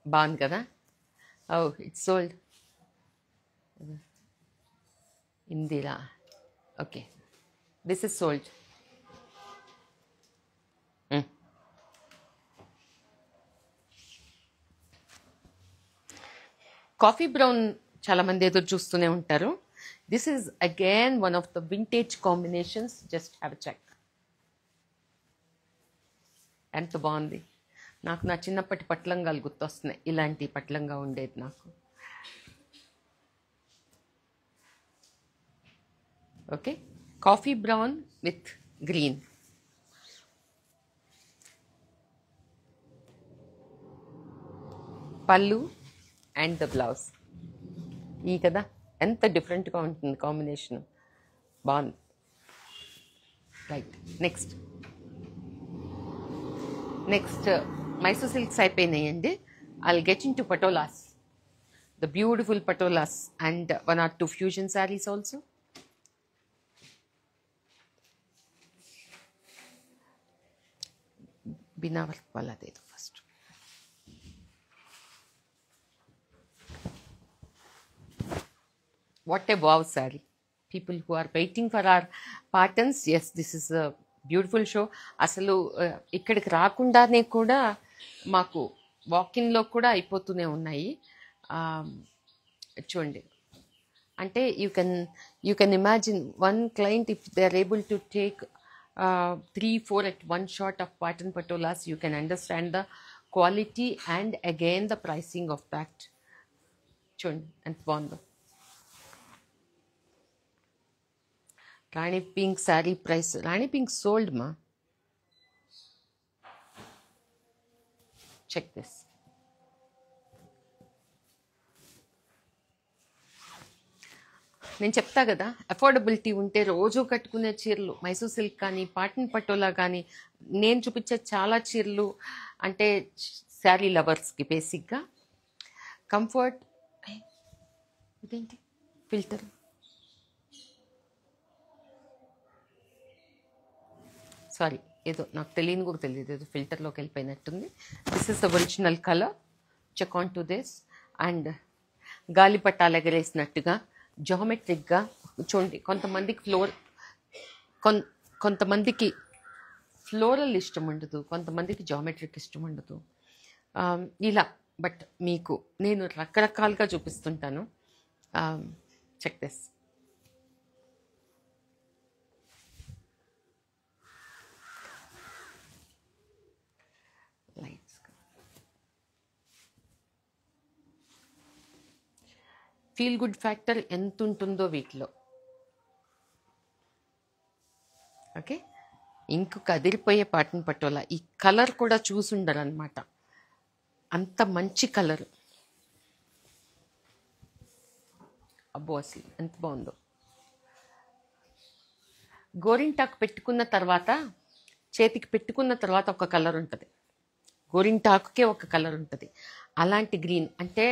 బాగుంది కదా. Oh it's sold. Indira. Okay, this is sold. Coffee brown చాలా మంది ఎదురు చూస్తూనే ఉంటారు. This is again one of the vintage combinations. Just have a check. ఎంత బాగుంది. నాకు నా చిన్నప్పటి పట్లంగాలు గుర్తొస్తున్నాయి. ఇలాంటి పట్లంగా ఉండేది నాకు. Okay, coffee brown with green. Pallu and the blouse. ఈ కదా ఎంత డిఫరెంట్గా ఉంటుంది కాంబినేషన్. బాగుంది. రైట్, నెక్స్ట్ మైసూర్ సిల్క్స్ అయిపోయినాయండి. I'll get in to patolas, the beautiful patolas and 1 or 2 fusion saris also. బినా వర్క్ వాళ్ళదేదో first. What a wow sari. People who are waiting for our patterns, yes this is a beautiful show. అసలు ఇక్కడికి రాకుండానే కూడా మాకు వాకిన్లో కూడా అయిపోతూనే ఉన్నాయి. చూడండి, అంటే you can imagine one client if they are able to take 3-4 at one shot of pattern patolas, you can understand the quality and again the pricing of that. చూడండి ఎంత బాగుందో. Rani pink saree price. Rani pink sold మా. Check this. నేను చెప్తా కదా, affordability ఉంటే రోజు కట్టుకునే చీరలు మైసూర్ సిల్క్ కానీ పాటన్ పటోలా కానీ, నేను చూపించే చాలా చీరలు అంటే శారీ లవర్స్కి బేసిక్గా కంఫర్ట్. ఇదేంటి ఫిల్టర్? సారీ, ఏదో నాకు తెలియని కూడా తెలియదు, ఏదో ఫిల్టర్లోకి వెళ్ళిపోయినట్టుంది. This is the original colour. Check on to this. And గాలిపటాలు ఎగరేసినట్టుగా జామెట్రిక్గా చూడండి. కొంతమందికి ఫ్లోరల్ ఇష్టం ఉండదు, కొంతమందికి జామెట్రిక్ ఇష్టం ఉండదు. ఇలా బట్ మీకు నేను రకరకాలుగా చూపిస్తుంటాను. Check this. Lights. Feel good factor ఎంత ఉంటుందో వీటిలో. ఓకే, ఇంకొక కదిరిపోయే పాటన్ పటోలా. ఈ కలర్ కూడా చూసుండరు అనమాట, అంత మంచి కలర్. అబ్బో అసలు ఎంత బాగుందో. గోరింటాకు పెట్టుకున్న తర్వాత, చేతికి పెట్టుకున్న తర్వాత ఒక కలర్ ఉంటుంది, గోరింటాకుకే ఒక కలర్ ఉంటుంది. అలాంటి గ్రీన్ అంటే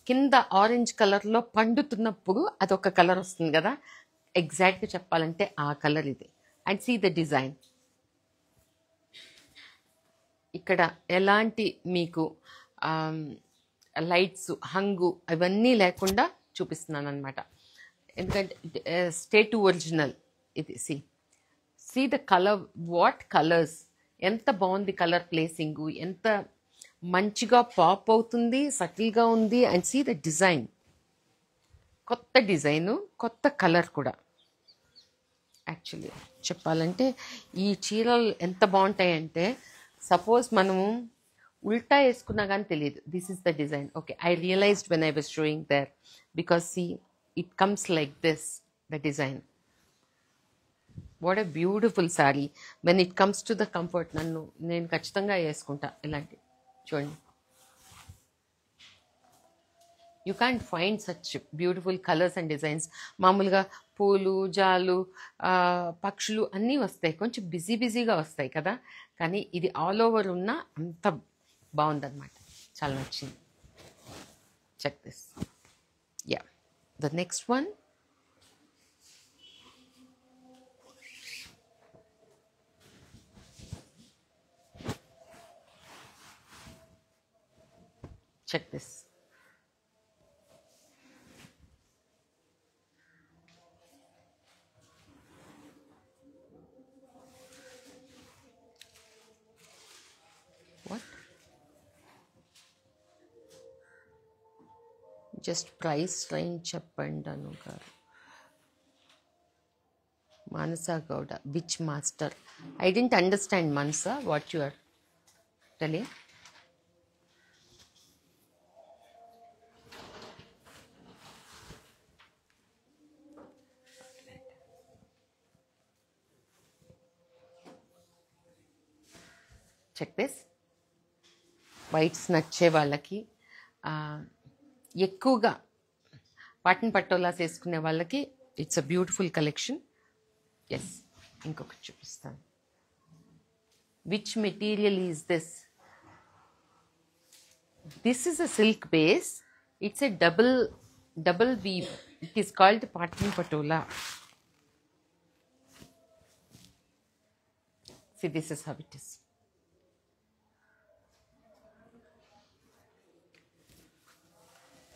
కింద ఆరెంజ్ కలర్లో పండుతున్నప్పుడు అదొక కలర్ వస్తుంది కదా, ఎగ్జాక్ట్గా చెప్పాలంటే ఆ కలర్ ఇది. And see the design. ఇక్కడ ఎలాంటి మీకు లైట్స్, హంగు అవన్నీ లేకుండా చూపిస్తున్నాను అనమాట. ఎందుకంటే స్టే టు ఒరిజినల్ ఇది. See the colour, what colours, ఎంత బాగుంది కలర్ ప్లేసింగు, ఎంత మంచిగా పాప్ అవుతుంది, సటిల్గా ఉంది. అండ్ సీ ద డిజైన్, కొత్త డిజైను, కొత్త కలర్ కూడా. యాక్చువల్లీ చెప్పాలంటే ఈ చీరలు ఎంత బాగుంటాయంటే, సపోజ్ మనము ఉల్టా వేసుకున్నా కానీ తెలియదు. This is the design. Okay, I realised when I was showing there, because see it comes like this, the design. What a beautiful sari. When it comes to the comfort, నేను ఖచ్చితంగా వేసుకుంటా ఇలాంటి. చూడండి you can find such beautiful colours and designs. మామూలుగా పూలు, జాలు, పక్షులు అన్నీ వస్తాయి, కొంచెం బిజీగా వస్తాయి కదా, కానీ ఇది ఆల్ ఓవర్ ఉన్న అంత బాగుందన్నమాట. చాలా నచ్చింది. Check this. Yeah, the next one. Check this. What? Just price range చెప్పండి అను గారు. Manasa Gowda, which master? I didn't understand, Manasa, what you are telling. Check this. Whites నచ్చే వాళ్ళకి, ఎక్కువగా పాటన్ పట్టోలాస్ వేసుకునే వాళ్ళకి it's a beautiful collection. Yes, ఇంకొకటి చూపిస్తాను. Which material is this? This is a silk base. It's a double weave. It is called Patan patola. See, this is how it is.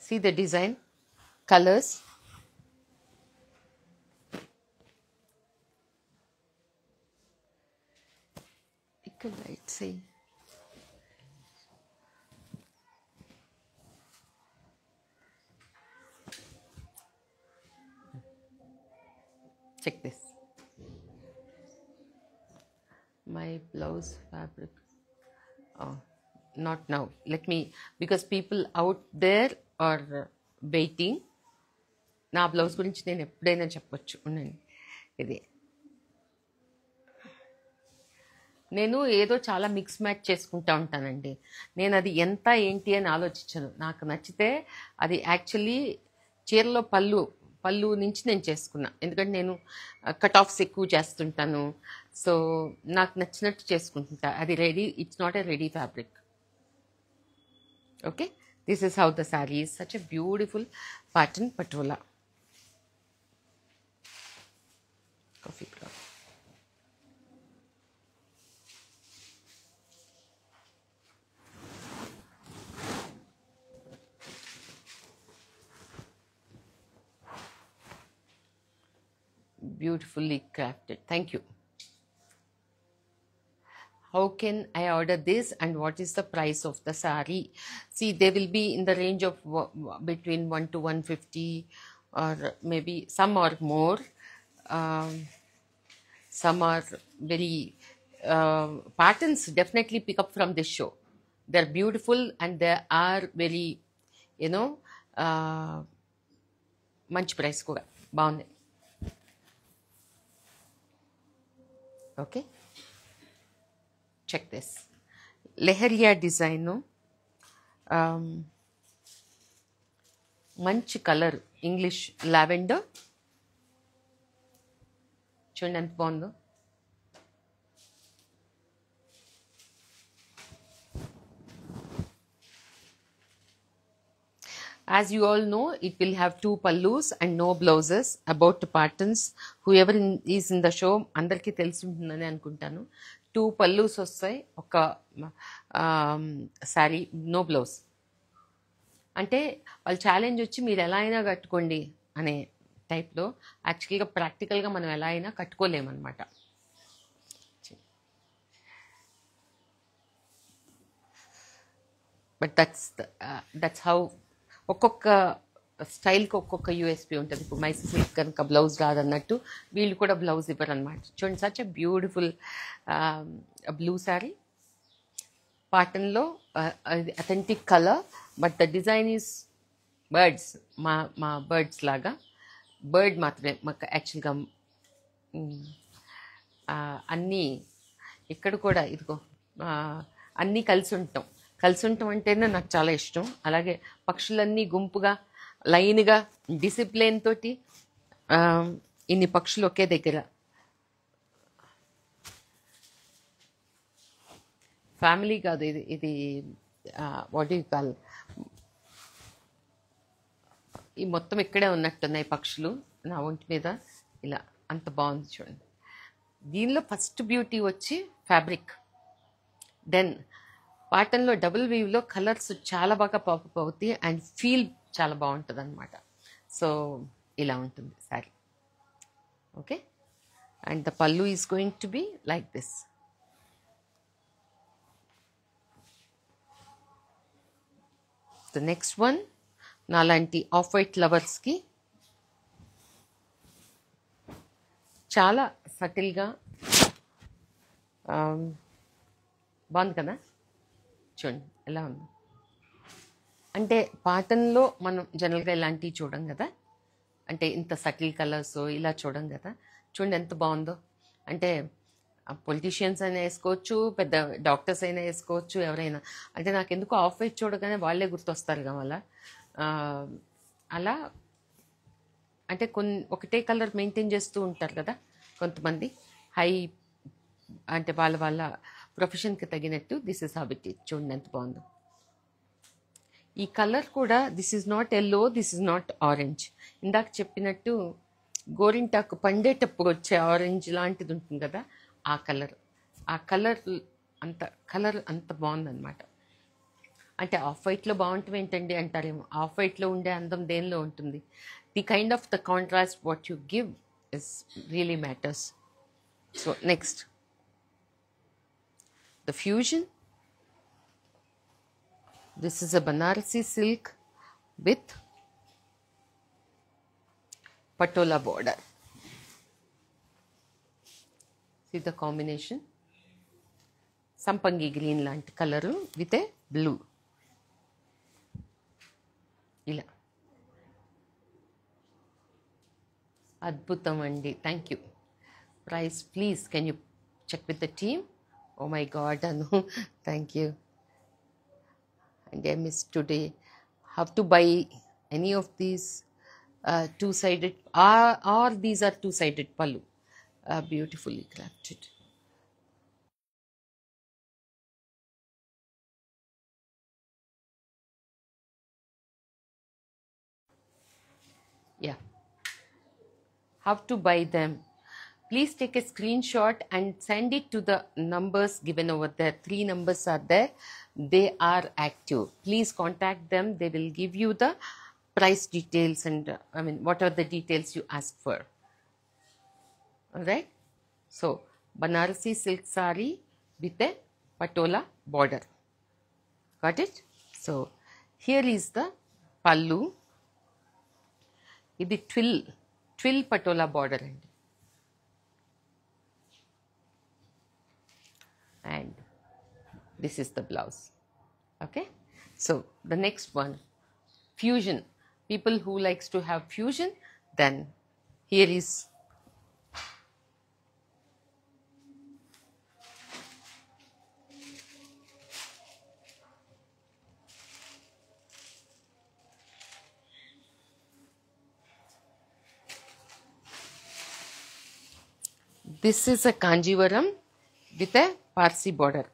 See the design, colors. Pick a light, see. Check this. My blouse fabric. Oh, not now. Let me, because people out there are waiting. నా blouse గురించి నేను ఎప్పుడైనా చెప్పొచ్చు. ఉండండి, ఇది నేను ఏదో చాలా మిక్స్ మ్యాచ్ చేసుకుంటా ఉంటానండి. నేను అది ఎంత ఏంటి అని ఆలోచించను. నాకు నచ్చితే అది యాక్చువల్లీ చీరలో పళ్ళు నుంచి నేను చేసుకున్నా, ఎందుకంటే నేను కట్ ఆఫ్స్ ఎక్కువ చేస్తుంటాను. సో నాకు నచ్చినట్టు చేసుకుంటుంటా. అది ready, it's not a ready fabric. Okay, this is how the sari is. Such a beautiful Patan patola. Coffee black. Beautifully crafted. Thank you. How can I order this and what is the price of the sari? See, they will be in the range of between 1 to 150, or maybe some are more. Some are very patterns definitely pick up from this show. They're beautiful and they are very, మంచి price కూడా బాగుంది. Okay, check this. Leheriya design, మంచి colour, English lavender. చూడండి ఎంత బాగుందో. As you all know, it will have 2 pallus and no blouses. About the patterns, whoever is in the show, అందరికీ తెలిసి ఉంటుందని అనుకుంటాను. 2 పల్లూస్ వస్తాయి, ఒక శారీ, నో బ్లౌజ్. అంటే వాళ్ళ ఛాలెంజ్ వచ్చి మీరు ఎలా అయినా కట్టుకోండి అనే టైప్లో. యాక్చువల్గా ప్రాక్టికల్గా మనం ఎలా అయినా కట్టుకోలేమన్నమాట. బట్ దట్స్ హౌ ఒక్కొక్క స్టైల్కి ఒక్కొక్క యూఎస్పీ ఉంటుంది. ఇప్పుడు మైసూర్ సిల్క్ కనుక బ్లౌజ్ రాదన్నట్టు వీళ్ళు కూడా బ్లౌజ్ ఇవ్వరు అనమాట. చూడండి, such a beautiful blue sari, పాటన్లో authentic colour, but the design is birds. మా బర్డ్స్ లాగా, బర్డ్ మాత్రమే మాకు యాక్చువల్గా అన్నీ ఇక్కడ కూడా ఇదిగో అన్నీ కలిసి ఉంటాం కలిసి ఉండటం అంటేనే నాకు చాలా ఇష్టం. అలాగే పక్షులన్నీ గుంపుగా లైన్గా డిసిప్లిన్ తోటి ఆ, ఇన్ని పక్షులు ఒకే దగ్గర ఫ్యామిలీ కాదు, ఇది ఇది వాట్ యూ కాల్, ఈ మొత్తం ఇక్కడే ఉన్నట్టున్నాయి పక్షులు నా ఒంటి మీద. ఇలా అంత బాగుంది చూడండి. దీనిలో ఫస్ట్ బ్యూటీ వచ్చి ఫ్యాబ్రిక్. దెన్ పాటన్లో డబుల్ వీవ్లో కలర్స్ చాలా బాగా పాపప్ అవుతాయి అండ్ ఫీల్ చాలా బాగుంటుంది అనమాట. సో ఇలా ఉంటుంది శారీ. ఓకే, అండ్ ద పల్లు is going to be like this. The next one, నాలాంటి ఆఫ్ వైట్ లవర్స్కి చాలా సటిల్గా బాగుంది కదా, చూడండి ఎలా ఉంది. అంటే పాటన్లో మనం జనరల్గా ఇలాంటివి చూడం కదా, అంటే ఇంత సటిల్ కలర్స్ ఇలా చూడం కదా. చూడండి ఎంత బాగుందో. అంటే పొలిటీషియన్స్ అయినా వేసుకోవచ్చు, పెద్ద డాక్టర్స్ అయినా వేసుకోవచ్చు, ఎవరైనా. అంటే నాకు ఎందుకు ఆఫ్ వైట్ చూడగానే వాళ్ళే గుర్తొస్తారు కదా. అలా అంటే ఒకటే కలర్ మెయింటైన్ చేస్తూ ఉంటారు కదా కొంతమంది, హై అంటే వాళ్ళ ప్రొఫెషన్కి తగినట్టు. This is how it is. చూడండి ఎంత బాగుందో. ఈ కలర్ కూడా this is not yellow, this is not orange. ఇందాక చెప్పినట్టు గోరింటాకు పండేటప్పుడు వచ్చే ఆరెంజ్ లాంటిది ఉంటుంది కదా, ఆ కలర్ అంత బాగుందన్నమాట. అంటే ఆఫ్ వైట్లో బాగుంటుంది ఏంటండి అంటారేమో. ఆఫ్ వైట్లో ఉండే అందం దేనిలో ఉంటుంది? The kind of the contrast what you give is really matters. So next, the fusion. This is a Banarasi silk with patola border. See the combination? Sampangi green lanti color with a blue. Ila. Adbhutam andi. Thank you. Price, please, can you check with the team? Oh my God, Anu. Thank you. And I missed today. Have to buy any of these two-sided, or these are two-sided pallu, beautifully crafted. Yeah, have to buy them. Please take a screenshot and send it to the numbers given over there. 3 numbers are there. They are active. Please contact them. They will give you the price details and what are the details you ask for. Alright. So Banarasi silk saree with a patola border. Got it? So here is the pallu. Idi twill patola border andi. And this is the blouse. Okay, so the next one, fusion. People who likes to have fusion, then here is this is a Kanjivaram with a Parsi border.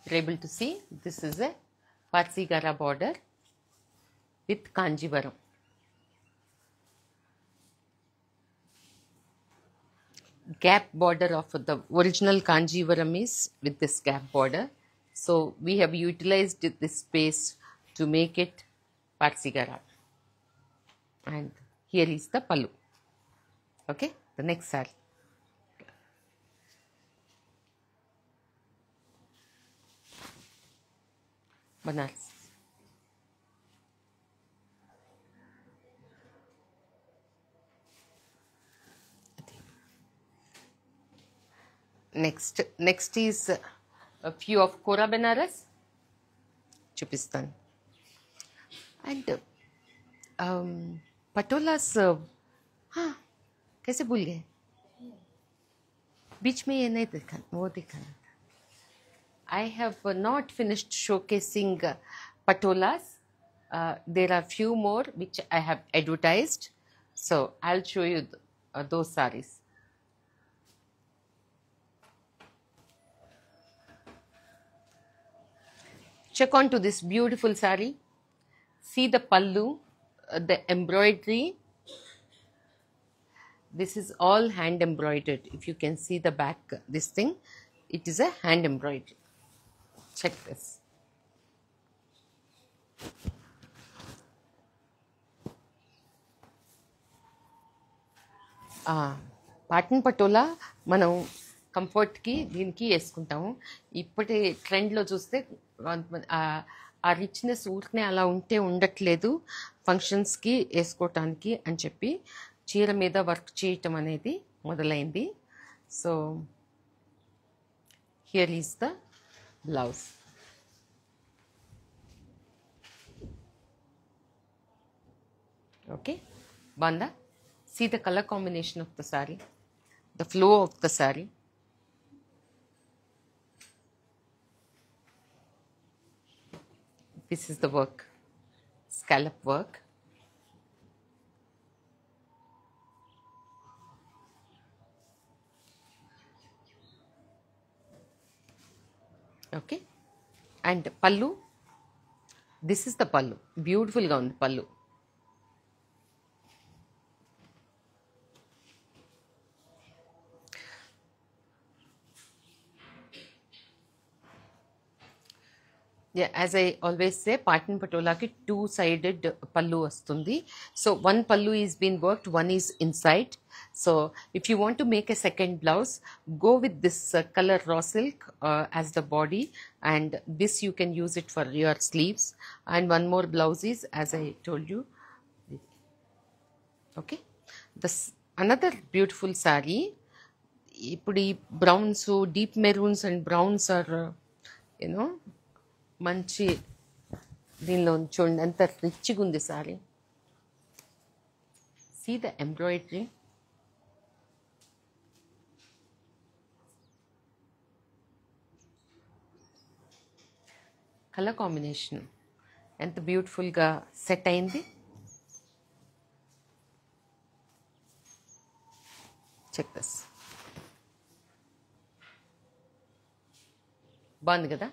You're able to see this is a Parsi Gara border with Kanjivaram. Gap border of the original Kanjivaram is with this gap border. So we have utilized this space to make it Parsi Gara. And here is the pallu. Okay, the next saree. Banaras. Next is few of kora Banaras చూపిస్తాను. And पटोलास हाँ कैसे भूल गए? बीच में ये नहीं देखा, वो दिखाना था. I have not finished showcasing patolas. There are few more which I have advertised, so I'll show you those sarees. Check on to this beautiful saree. See the pallu, the embroidery. This is all hand embroidered. If you can see the back, this thing, it is a hand embroidery. Check this. Pattern patola మనం కంఫర్ట్కి దీనికి వేసుకుంటాము. ఇప్పటి ట్రెండ్లో చూస్తే ఆ richness ఊరికనే అలా ఉంటే ఉండట్లేదు, ఫంక్షన్స్కి వేసుకోవటానికి అని చెప్పి చీర మీద వర్క్ చేయటం అనేది మొదలైంది. So here is the blouse. Okay, బాగుందా? See the color combination of the saree, the flow of the saree. This is the work, scallop work. Okay, and pallu. This is the pallu. Beautiful gown pallu. Yeah, as I always say, Patan Patola ki two-sided pallu vastundi. So one pallu is being worked, one is inside. So if you want to make a second blouse, go with this color raw silk as the body, and this you can use it for your sleeves. And one more blouse is, as I told you. Okay, this another beautiful saree. Ipudi browns, so deep maroons and browns are, you know, మంచి దీనిలో చూడండి ఎంత రిచ్గా ఉంది sari. See the embroidery, colour combination ఎంత బ్యూటిఫుల్గా set అయింది. Check this, బాగుంది కదా?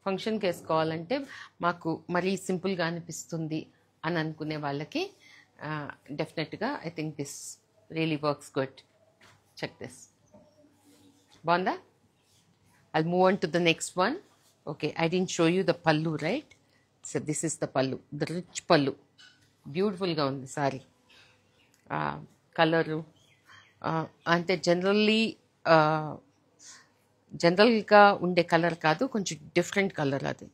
ఫంక్షన్కి వేసుకోవాలంటే మాకు మరీ సింపుల్గా అనిపిస్తుంది అని అనుకునే వాళ్ళకి డెఫినెట్గా I think this really works good. Check this, బాగుందా? I'll move on to the next one. Okay, I didn't show you the pallu, right? So this is the pallu, the rich pallu. బ్యూటిఫుల్గా ఉంది సారీ. కలరు అంటే జనరల్గా ఉండే కలర్ కాదు, కొంచెం different colour అది.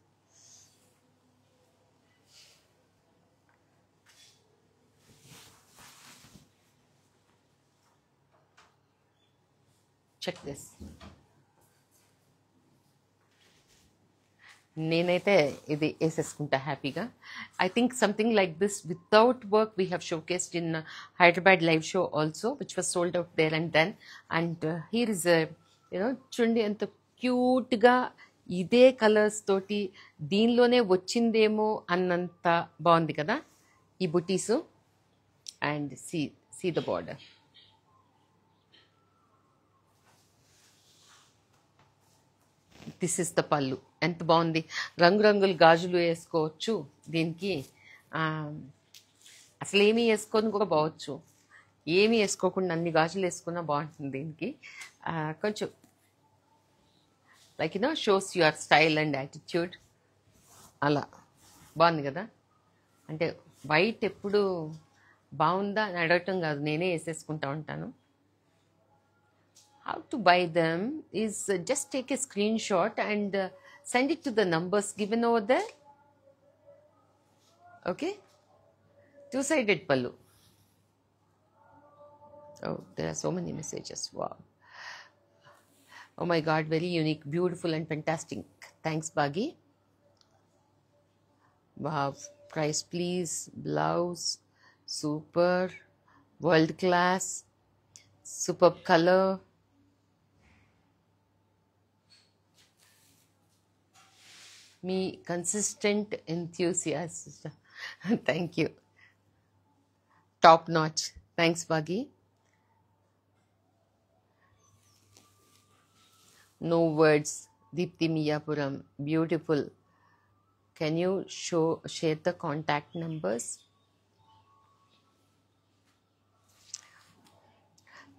Check this. నేనైతే ఇది వేసేసుకుంటా హ్యాపీగా. I think something like this without work we have showcased in Hyderabad live show also, which was sold out there and then. And here is you know, చూడండి ఎంత క్యూట్గా ఇదే కలర్స్ తోటి దీనిలోనే వచ్చిందేమో అన్నంత బాగుంది కదా ఈ butis. And see the border. This is the pallu. ఎంత బాగుంది, రంగురంగుల గాజులు వేసుకోవచ్చు దీనికి. అసలు ఏమీ వేసుకొని కూడా బాగొచ్చు, ఏమీ వేసుకోకుండా అన్ని గాజులు వేసుకున్నా బాగుంటుంది దీనికి. కొంచెం like you know shows your style and attitude. అలా బాగుంది కదా? అంటే వైట్ ఎప్పుడు బాగుందా అని అడగటం కాదు, నేనే వేసేసుకుంటా ఉంటాను. How to buy them is just take a screen shot and send it to the numbers given over there. Okay, two-sided pallu. Oh, there are so many messages. Wow. Oh my God, very unique, beautiful and fantastic. Thanks, Bagi. Wow, price please, blouse, super, world class, superb color. Me, consistent enthusiast. Thank you. Top notch. Thanks, Bagi. No words. Deepthi Miyapuram. Beautiful. Can you share the contact numbers?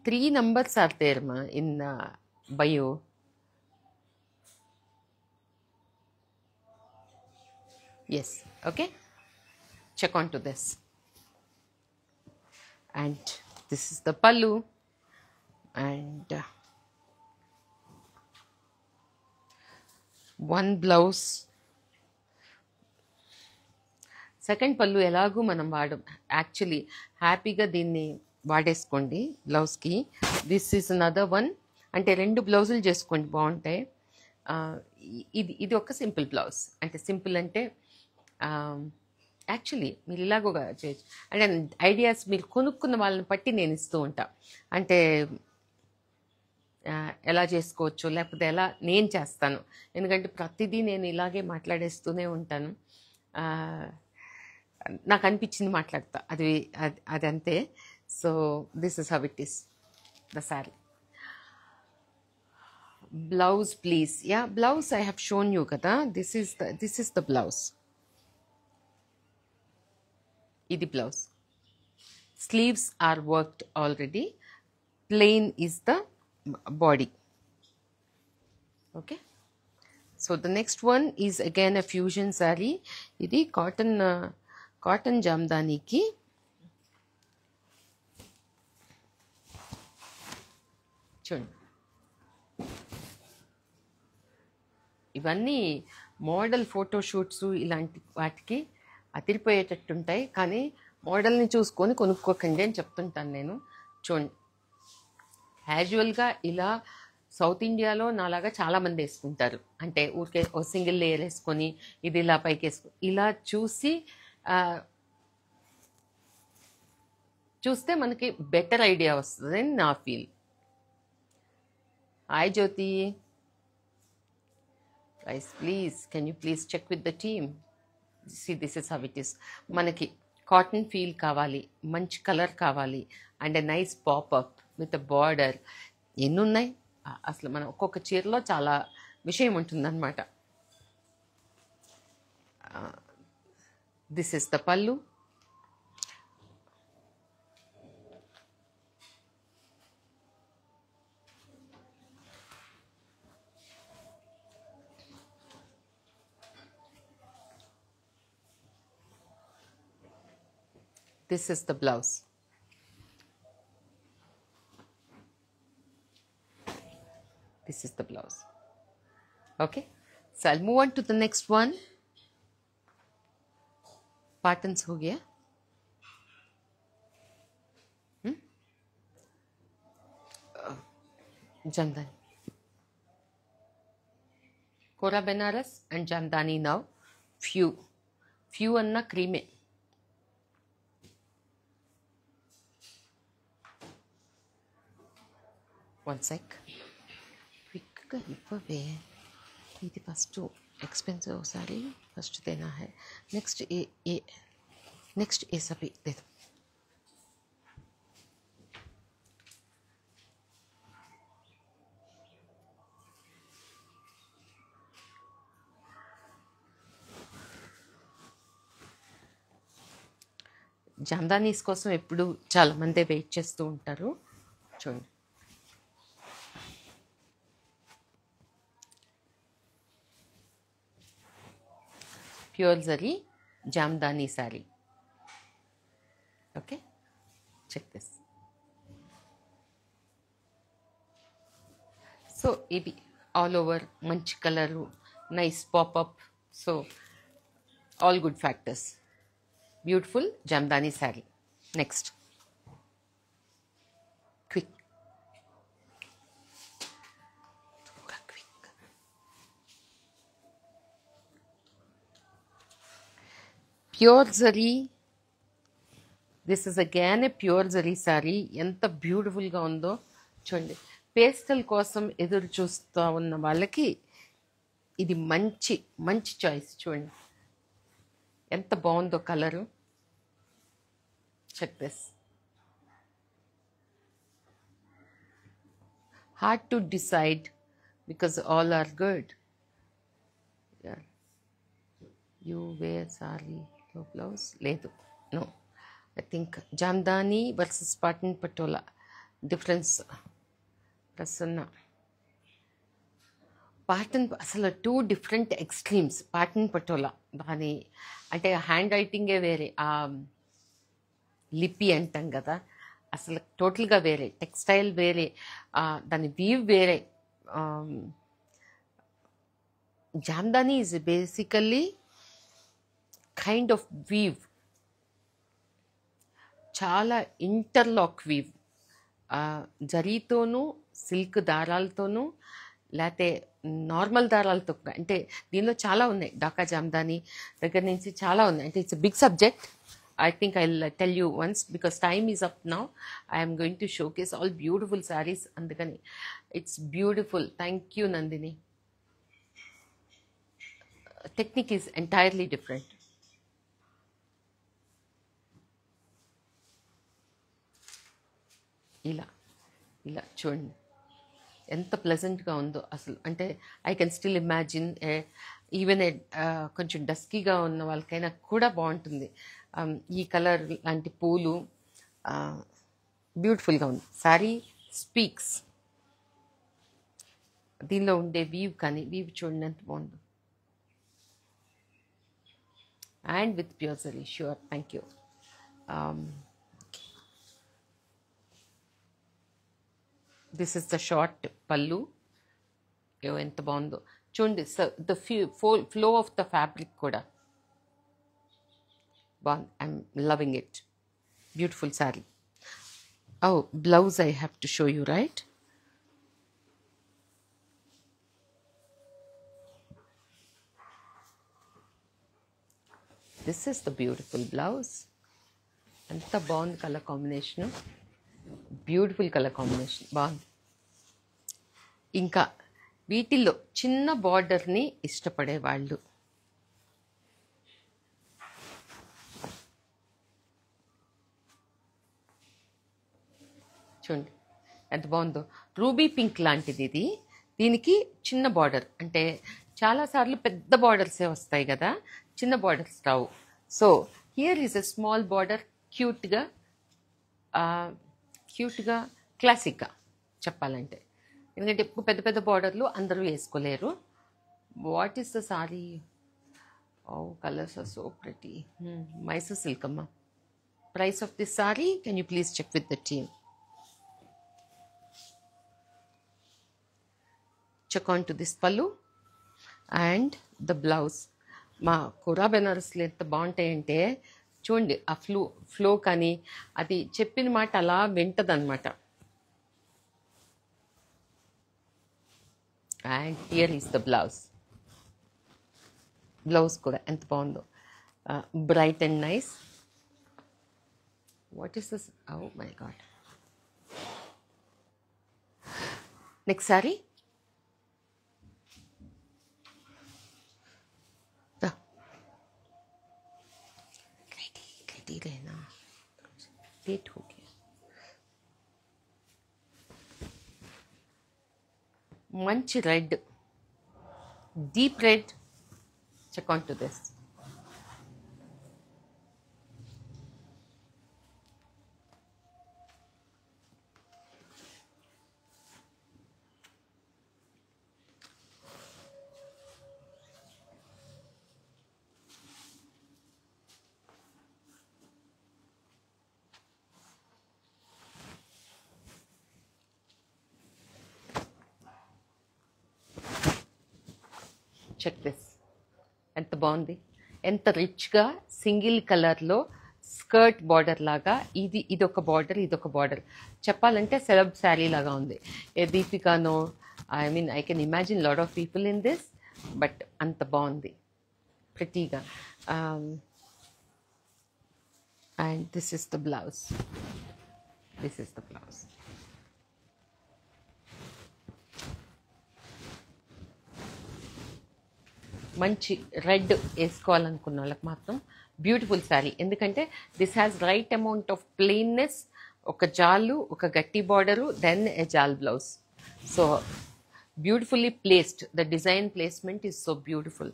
3 numbers are there, ma, in bio. Yes. Okay. Check on to this. And this is the pallu. And one blouse. Second పళ్ళు ఎలాగూ మనం actually హ్యాపీగా దీన్ని వాడేసుకోండి బ్లౌజ్కి. This is another one. అంటే 2 బ్లౌజులు చేసుకోండి, బాగుంటాయి. ఇది ఒక సింపుల్ బ్లౌజ్. అంటే సింపుల్ అంటే యాక్చువల్లీ మీరు ఇలాగోగా చేయొచ్చు. అంటే ఐడియాస్ మీరు కొనుక్కున్న వాళ్ళని బట్టి నేను ఇస్తూ ఉంటా. అంటే ఎలా చేసుకోవచ్చు, లేకపోతే ఎలా నేను చేస్తాను. ఎందుకంటే ప్రతిదీ నేను ఇలాగే మాట్లాడేస్తూనే ఉంటాను. నాకు అనిపించింది మాట్లాడతా, అది అంతే. So this is how it is the sari. Blouse please. Yeah, blouse I have shown you కదా. This is the blouse. ఇది blouse. Sleeves are worked already. Plain is the body. Okay, so the next one is again a fusion saree. Idi cotton jamdani ki చూడండి. ఇవన్నీ model photoshoots ఇలాంటి వాటికి అతిరిపోయేటట్టుంటాయి. కానీ మోడల్ని చూసుకొని కొనుక్కోకండి అని చెప్తుంటాను నేను. చూడండి, క్యాజువల్గా ఇలా సౌత్ ఇండియాలో నాలాగా చాలామంది వేసుకుంటారు. అంటే ఊరికే ఓ సింగిల్ లేయర్ వేసుకొని ఇది ఇలా పైకి వేసుకొని ఇలా చూస్తే మనకి బెటర్ ఐడియా వస్తుంది అని నా feel. Hi Jyothi. Price please, can you please check with the team. This is how it is. మనకి కాటన్ ఫీల్ కావాలి, మంచి కలర్ కావాలి, and a nice popup with a border. ఎన్ని ఉన్నాయి అసలు. మనం ఒక్కొక్క చీరలో చాలా విషయం ఉంటుందన్నమాట. This is the pallu. This is the blouse. This is the blouse. Okay, so I'll move on to the next one. Patterns ho gaya. Jamdani. Kora Benaras and Jamdani now. Few anna creamy. One sec. क्विकగా ఇవ్వవే. ఇది first expensive sorry, first Dena है. Next ఏ సభి दे दो. జామ్దానీస్ కోసం ఎప్పుడు చాలామంది wait చేస్తూ ఉంటారు. చూడండి, pure zari jamdani sari. Okay, check this. So ఇది ఆల్ ఓవర్ మంచి colour, nice pop up. So all good factors. Beautiful jamdani sari. Next quick. Pure zari. This is again a pure zari sari. ఎంత బ్యూటిఫుల్గా ఉందో చూడండి. పేస్టల్ కోసం ఎదురు చూస్తూ ఉన్న వాళ్ళకి ఇది మంచి మంచి చాయిస్. చూడండి ఎంత బాగుందో colour. Check this. Hard to decide because all are good. You wear sari లో బ్లౌజ్ లేదు. No, I think Jamdani versus Patan patola difference. Prasanna Patan అసలు 2 డిఫరెంట్ ఎక్స్ట్రీమ్స్. పాటన్ పటోలా దాని అంటే హ్యాండ్ రైటింగే వేరే, ఆ లిపి అంటాం కదా, అసలు టోటల్గా వేరే. టెక్స్టైల్ వేరే, దాని వీవ్ వేరే. Jamdani is basically kind of weave, చాలా ఇంటర్లాక్ వీవ్. జరీతోనూ సిల్క్ దారాలతోనూ లేకపోతే నార్మల్ దారాలతో కూడా. అంటే దీనిలో చాలా ఉన్నాయి. ఢాకా జామ్దాని దగ్గర నుంచి చాలా ఉన్నాయి. అంటే it's big subject. I think I'll tell you once because time is up now. I am going to showcase all beautiful sarees. Andukani it's beautiful. Thank you, Nandini. Technique is entirely different. ఇలా ఇలా చూడండి ఎంత ప్లెజెంట్గా ఉందో అసలు. అంటే I can still imagine even కొంచెం డస్కీగా ఉన్న వాళ్ళకైనా కూడా బాగుంటుంది. ఈ కలర్ లాంటి పూలు బ్యూటిఫుల్గా ఉంది. శారీ స్పీక్స్. దీనిలో ఉండే వీవ్ కానీ వీవ్ చూడండి ఎంత బాగుందో. And with pure zari. Sure, thank you. This is the short pallu. ఎంత బాగుందో చూడండి. The flow of the fabric కూడా బాగుంది. I'm loving it. Beautiful sari. Oh blouse I have to show you, right? This is the beautiful blouse. ఎంత బాగుంది colour combination. Beautiful colour combination బాగుంది. ఇంకా వీటిల్లో చిన్న బార్డర్ని ఇష్టపడే వాళ్ళు చూడండి ఎంత బాగుందో. రూబీ పింక్ లాంటిది ఇది. దీనికి చిన్న బార్డర్, అంటే చాలాసార్లు పెద్ద బార్డర్సే వస్తాయి కదా, చిన్న బార్డర్స్ రావు. So here is a small border. క్యూట్గా క్లాసిక్గా చెప్పాలంటే. ఎందుకంటే ఎక్కువ పెద్ద పెద్ద బార్డర్లు అందరూ వేసుకోలేరు. What is the sari? Oh colours are so pretty. Mysore silk అమ్మ. Price of this sari can you please check with the team. Check on to this pallu and the blouse. మా కోరా బెనారస్లు ఎంత బాగుంటాయంటే చూడండి, ఆ ఫ్లో కానీ అది చెప్పిన మాట అలా వింటదన్నమాట. And here is the blouse. Blouse కూడా ఎంత బాగుందో. Bright and nice. What is this? Oh my god. Next sari. रहना लेट हो गया. మంచి red, deep red. Check on to this. Check this. ఎంత బాగుంది, ఎంత రిచ్గా సింగిల్ కలర్లో స్కర్ట్ బార్డర్ లాగా. ఇదొక బార్డర్, ఇదొక బార్డర్. చెప్పాలంటే సెలబ్ శారీ లాగా ఉంది. ఏ దీపికానో, I mean I can imagine lot of people in this. But అంత బాగుంది ప్రిటీగా. And this is the blouse. This is the blouse. మంచి రెడ్ వేసుకోవాలనుకున్న వాళ్ళకి మాత్రం బ్యూటిఫుల్ శారీ. ఎందుకంటే this has right amount of ప్లెయిన్నెస్, ఒక జాలు, ఒక గట్టి border, then a jaal blouse. So beautifully placed. The design placement is so beautiful.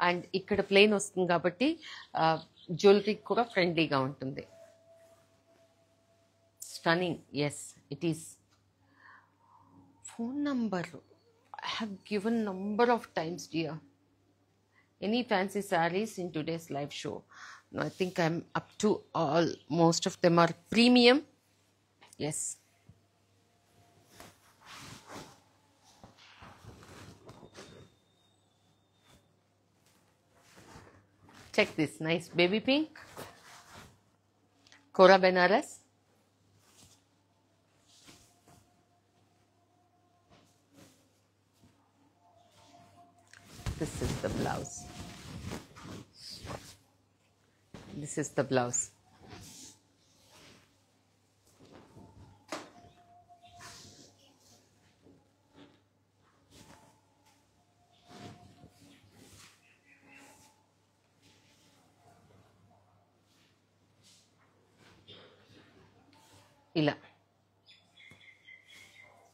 And ఇక్కడ ప్లెయిన్ వస్తుంది కాబట్టి జ్యువెలరీ కూడా ఫ్రెండ్లీగా ఉంటుంది. Stunning. Yes, it is. Phone number I have given number of times, dear. Any fancy sarees in today's live show? No, I think I'm up to all. Most of them are premium. Yes. Check this nice baby pink. Kora Benares. This is the blouse. This is the blouse. Ila.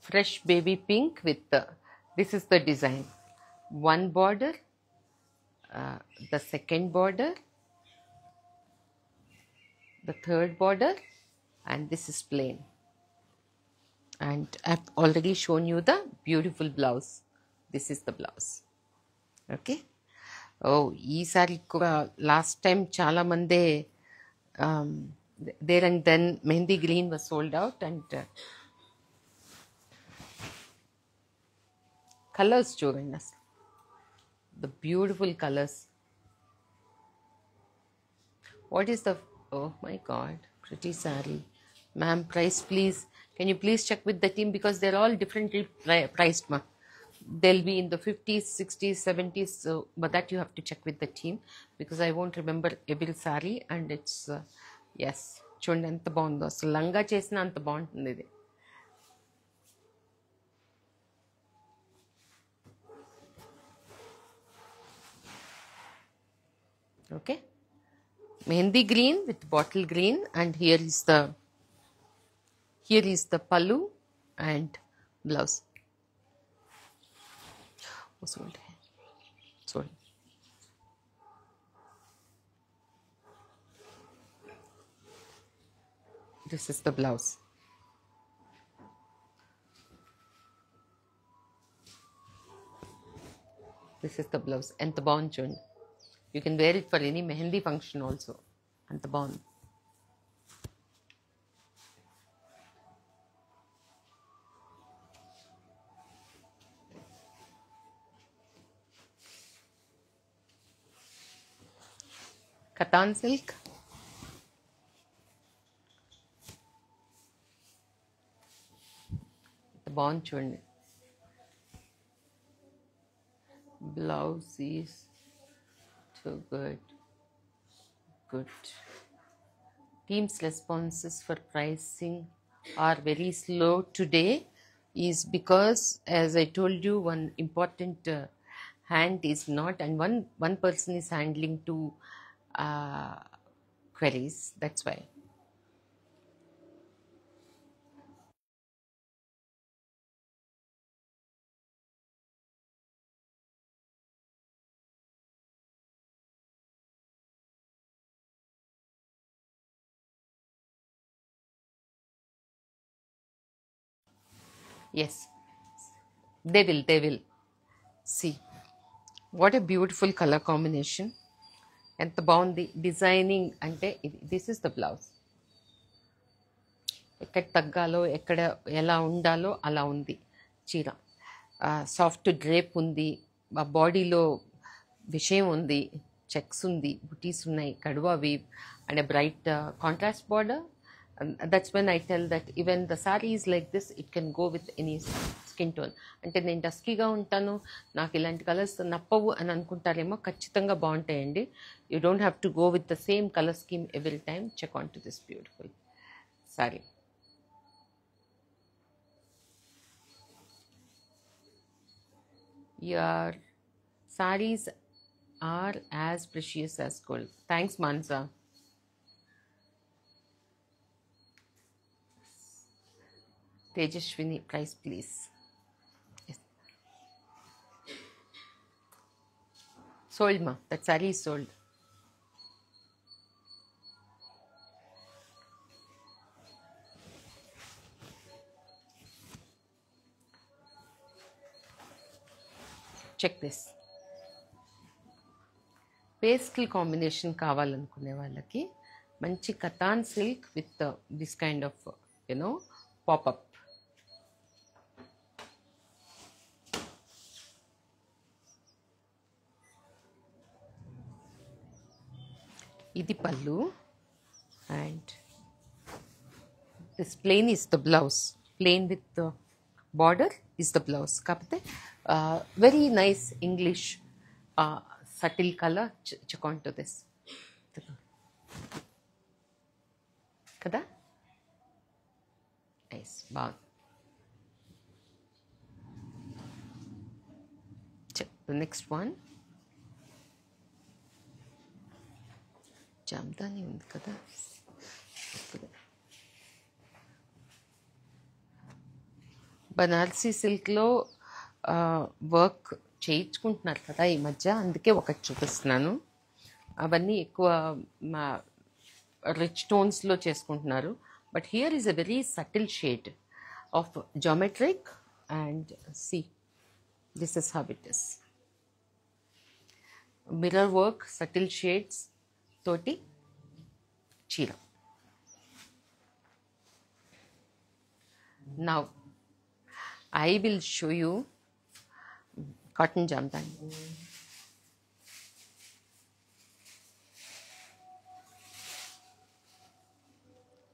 Fresh baby pink with this is the design. One border, the second border, the third border, and this is plain. And I've already shown you the beautiful blouse. This is the blouse. Okay. Oh, ee saree kuda last time chala mande there and then mehendi green was sold out, and colors chudandi asalu. The beautiful colors. What is the, oh my god, pretty saree. Ma'am, price please. Can you please check with the team, because they're all differently priced, ma. They'll be in the 50s, 60s, 70s, so, but that you have to check with the team, because I won't remember every saree. And it's yes, చూడండి ఎంత బాగుందో అసలు. లంగా చేసినా అంత బాగుంటుంది ఇది. Okay, mehendi green with bottle green, and here is the pallu and blouse. Sorry. This is the blouse. This is the blouse. ఎంత బాగుంది చూడండి. You can wear it for any mehendi function also. అంత బాగుంది. Katan silk. అంత బాగుంది చూడండి. Blouse is so good. Team's responses for pricing are very slow today is because, as I told you, one important hand is not, and one person is handling two queries. That's why. Yes, they will. See, what a beautiful color combination. ఎంత బాగుంది designing అంటే. This is the blouse. ఎక్కడ తగ్గాలో, ఎక్కడ ఎలా ఉండాలో అలా ఉంది చీర. సాఫ్ట్ డ్రేప్ ఉంది, ఆ బాడీలో విషయం ఉంది, చెక్స్ ఉంది, బుటీస్ ఉన్నాయి, kadwa weave, and bright contrast border, And that's when I tell that even the saree is like this, it can go with any skin tone. అంటే నేను డస్కీగా ఉంటాను, నాకు ఇలాంటి కలర్స్ నప్పవు అని అనుకుంటారేమో, ఖచ్చితంగా బాగుంటాయండి. You don't have to go with the same colour scheme every time. Check on to this beautiful sari. Your sarees are as precious as gold. Thanks, Mansa. Tejashwini, price please. Yes. Sold, ma. That saree is sold. Check this. Pastel combination కావాలనుకునే వాళ్ళకి మంచి katan silk with this kind of pop up. ఇది pallu and this plain is the blouse. Plain with border is the blouse. కాకపోతే very nice English subtle color. Check on to this. Kada? Nice. Wow. Check the next one. Jamdani undi kada. Banarasi సిల్క్లో work చేయించుకుంటున్నారు కదా ఈ మధ్య, అందుకే ఒకటి చూపిస్తున్నాను. అవన్నీ ఎక్కువ రిచ్ టోన్స్లో చేసుకుంటున్నారు. But here is a very subtle shade of geometric and see this is how it is. Mirror work, subtle shades తోటి చీర. Now I will show you cotton jamdani.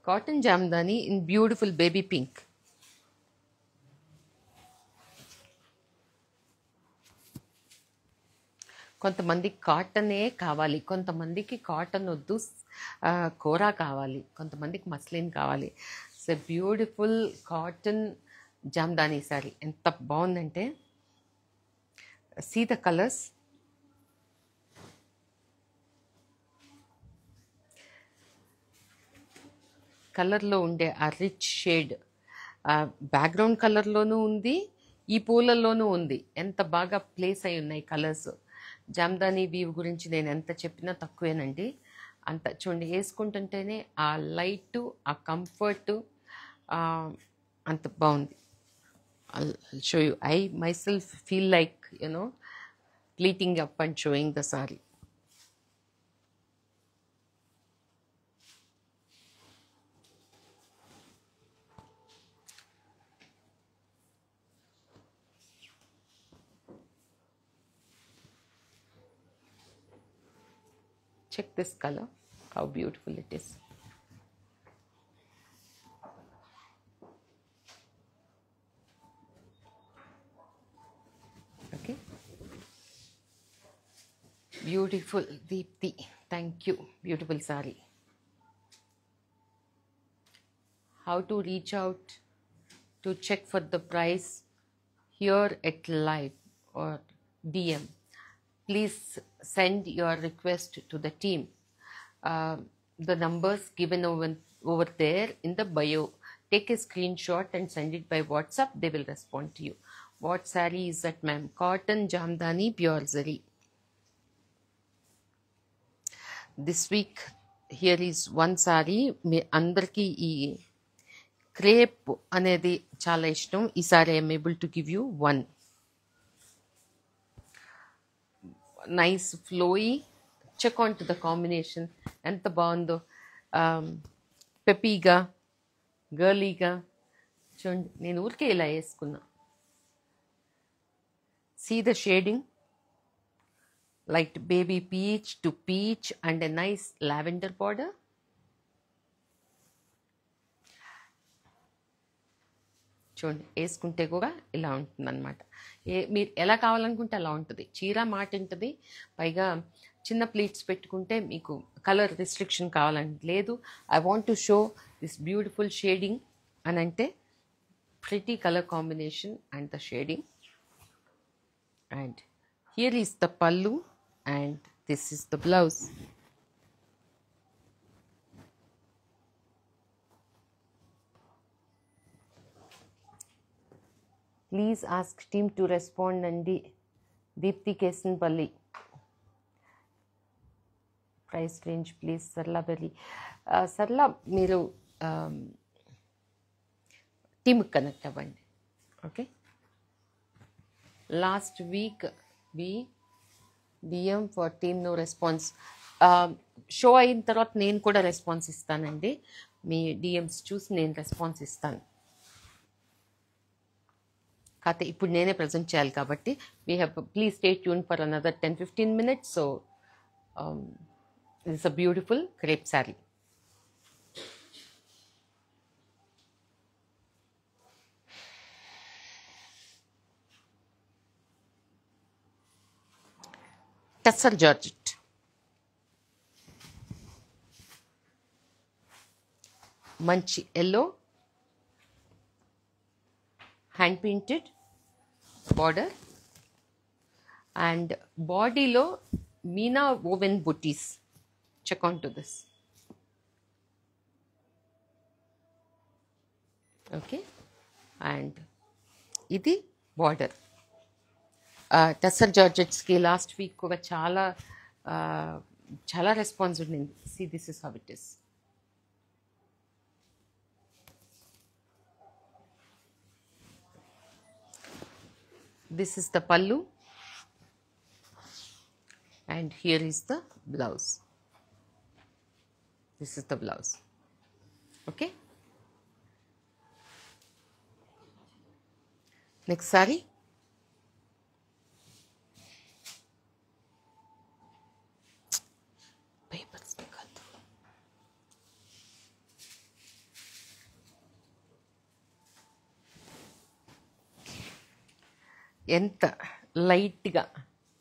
Cotton jamdani in beautiful baby pink. కొంతమందికి కాటనే కావాలి, కొంతమందికి cotton వద్దు, కోరా కావాలి, కొంతమందికి muslin కావాలి. It's a beautiful cotton jamdani sari. ఎంత బాగుందంటే సీ ద కలర్స్. కలర్లో ఉండే ఆ రిచ్ షేడ్ బ్యాక్గ్రౌండ్ కలర్లోనూ ఉంది, ఈ పూలల్లోనూ ఉంది. ఎంత బాగా ప్లేస్ అయి ఉన్నాయి కలర్స్. జామ్దానీ వీవ్ గురించి నేను ఎంత చెప్పినా తక్కువేనండి. అంత చూడండి, వేసుకుంటుంటేనే ఆ లైట్, ఆ కంఫర్ట్ అంత బాగుంది. I'll show you. I myself feel like, pleating up and showing the saree. Check this color, how beautiful it is. Okay. Beautiful, Deepthi. Thank you. Beautiful saree. How to reach out to check for the price here at live or DM. Please send your request to the team. The numbers given over there in the bio. Take a screenshot and send it by WhatsApp. They will respond to you. What saree is that, ma'am? Cotton Jamdani pure zari. This week here is one saree. Me andarki ee crepe anedi chala ishtam. Ee saree I am able to give you one. Nice flowy. Check on to the combination. Enta bagundo. Peppyga, girlyga. Chudandi nenu urke ila veskunna. See the shading, light baby peach to peach and a nice lavender border. చూడండి, వేసుకుంటే కూడా ఇలా ఉంటుంది అనమాట. మీరు ఎలా కావాలనుకుంటే అలా ఉంటుంది. చీర మాట ఉంటుంది, పైగా చిన్న ప్లీట్స్ పెట్టుకుంటే మీకు కలర్ రిస్ట్రిక్షన్ కావాలని లేదు. I want to show this beautiful shading అని అంటే pretty color combination and the shading. And here is the pallu and this is the blouse. Please ask team to respond andi. Deepthi Kesanpalli. Price range please. Sarla Belli. Sarla మీరు టీమ్కి connect అవ్వండి. Okay, last week DM for team no response. Show అయిన తర్వాత నేను కూడా response ఇస్తానండి. మీ DMs చూసి నేను రెస్పాన్స్ ఇస్తాను. కాకపోతే ఇప్పుడు నేనే ప్రజెంట్ చేయాలి కాబట్టి please stay tune for another 10-15 minutes. So it's a beautiful crepe sari. Tussar georgette, మంచి yellow, hand painted border and బాడీలో meena woven butis. Check on to this. Okay, and ఇది బార్డర్. టస్సర్ జార్జెట్స్కి లాస్ట్ వీక్ కూడా చాలా రెస్పాన్స్ ఉండింది. See this is how it is. This is the pallu and here is the blouse. This is the blouse. Okay, next saree. Papers nikal do. ఎంత లైట్గా,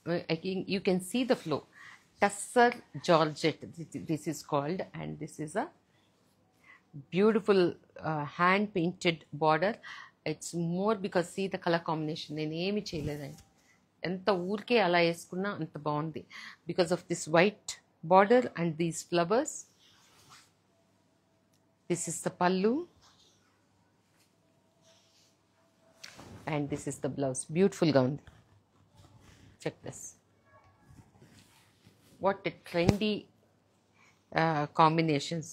I think you can see the flow. Tussar Georgette, this is called, and this is a beautiful hand painted border. It's more because see the color combination. నేను ఏమి చేయలేదండి, ఎంత ఊరికే అలా వేసుకున్నా అంత బాగుంది because of this white border and these flowers. This is the pallu and this is the blouse. Beautiful గా ఉంది. Check this. What a trendy combinations.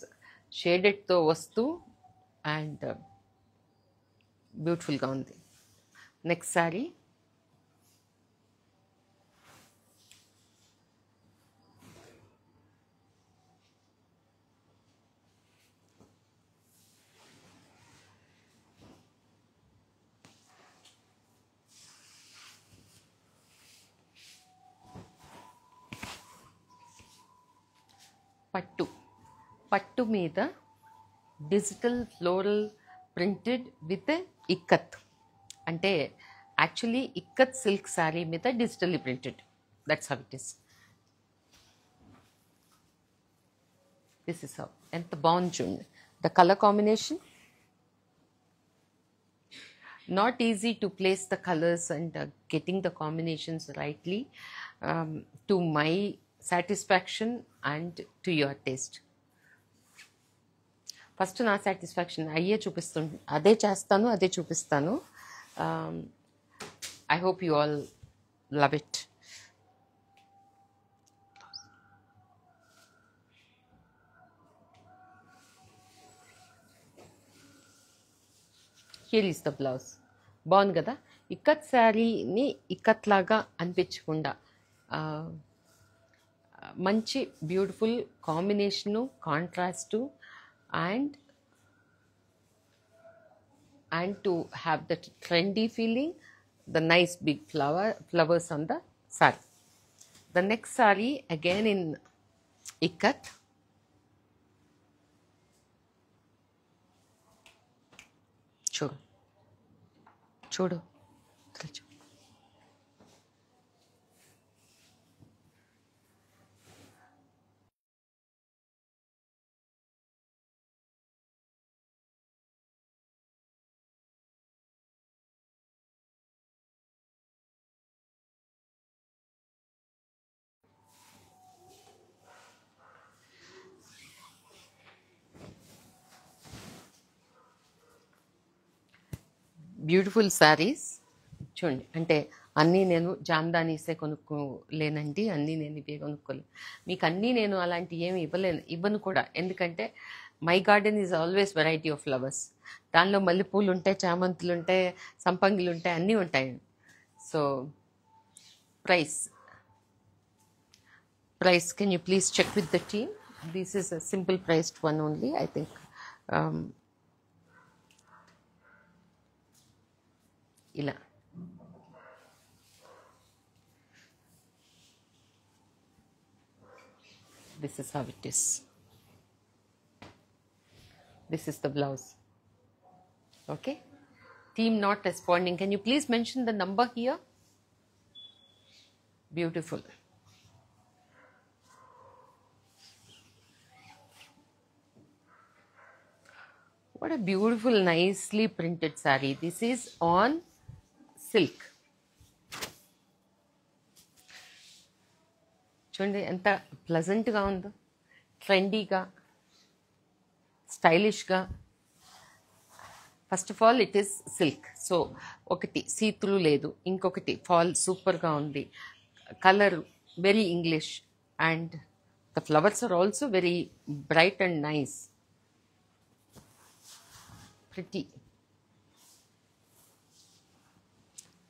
Shaded తో వస్తూ and beautiful గా ఉంది. Next sorry. పట్టు మీద digital floral printed with ikat. అంటే actually ikat silk sari మీద digitally printed. That's how it is. This is how. ఎంత బాగుంది చూడండి the colour combination. Not easy to place the colors and getting the combinations rightly to my satisfaction and to your taste. First నా satisfaction అదే చేస్తాను, అదే చూపిస్తాను. I hope you all love it. Here is the blouse. బాగుంది కదా. ఇక్కత్ శారీని ఇక్కత్ లాగా అనిపించకుండా మంచి beautiful combination, contrast and to have that trendy feeling, the nice big flowers on the saree. The next saree again in ikat. Sure, చూడు. Beautiful saris చూడండి. అంటే అన్నీ నేను జామ్దానీసే కొనుక్కోలేనండి, అన్నీ నేను ఇవే కొనుక్కోలేను. మీకు అన్నీ నేను అలాంటి ఏమి ఇవ్వను కూడా. ఎందుకంటే my garden is always variety of flowers. దానిలో మల్లెపూలు ఉంటాయి, చామంతులు ఉంటాయి, సంపంగిలు ఉంటాయి, అన్నీ ఉంటాయి. So price can you please check with the team? This is a simple priced one only, I think. ఇలా this is how it is. This is the blouse. Okay, team not responding, can you please mention the number here? Beautiful. What a beautiful, nicely printed saree. This is on silk. చూడండి ఎంత ప్లజెంట్గా ఉందో, ట్రెండీగా, స్టైలిష్గా. First of all it is silk. So ఒకటి see through లేదు, ఇంకొకటి fall సూపర్గా ఉంది, colour very English, and the flowers are also very bright and nice, pretty.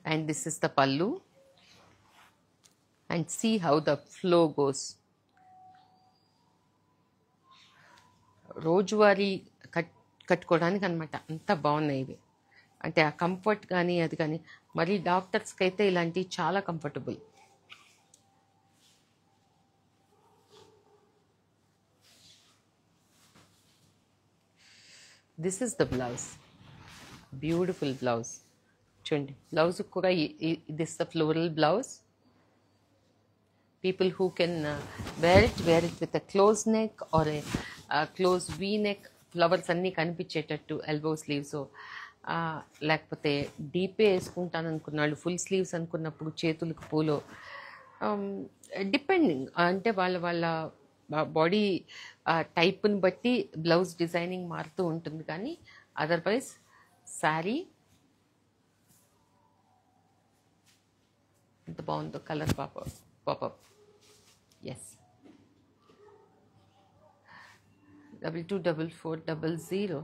And this is the pallu, and see how the flow goes. రోజువారీ కట్టుకోవడానికి అనమాట. అంత బాగున్నాయి ఇవి. అంటే ఆ కంఫర్ట్ కానీ అది కానీ, మరి డాక్టర్స్కి అయితే ఇలాంటివి చాలా comfortable. This is the blouse, beautiful blouse. చూడండి బ్లౌజ్ కూడా this the floral blouse. People who can wear it with a close neck or a close V neck, flowers అన్నీ కనిపించేటట్టు, ఎల్బో స్లీవ్స్, లేకపోతే డీపే వేసుకుంటాను అనుకున్న వాళ్ళు, ఫుల్ స్లీవ్స్ అనుకున్నప్పుడు చేతులకు పూలు, డిపెండింగ్ అంటే వాళ్ళ బాడీ టైప్ని బట్టి బ్లౌజ్ డిజైనింగ్ మారుతూ ఉంటుంది. కానీ అదర్వైజ్ శారీ ఎంత బాగుందో, కలర్ పాపప్. ఎస్, 224400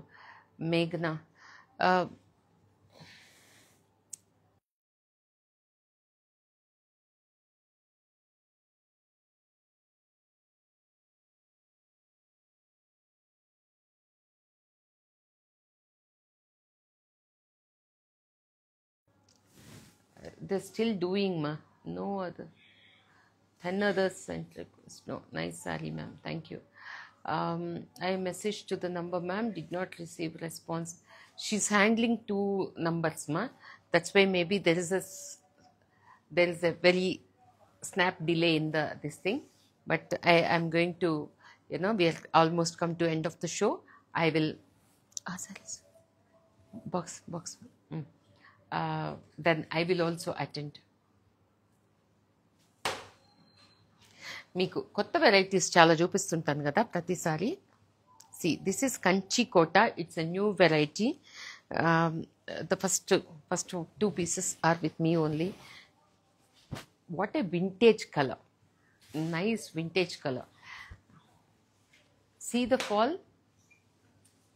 మేఘనా. They're still doing, ma. No other. 10 others sent request. No, nice saree, ma'am. Thank you. I messaged to the number, ma'am. Did not receive response. She's handling 2 numbers, ma. That's why maybe there is a very snap delay in this thing. But I am going to, we have almost come to end of the show. I will. Sorry. Box. Then I will also attend. మీకు కొత్త varieties చాలా చూపిస్తుంటాను కదా ప్రతిసారి. See this is Kanchi Kota. It's a new variety. The first 2 pieces are with me only. What a vintage colour, nice vintage colour. See the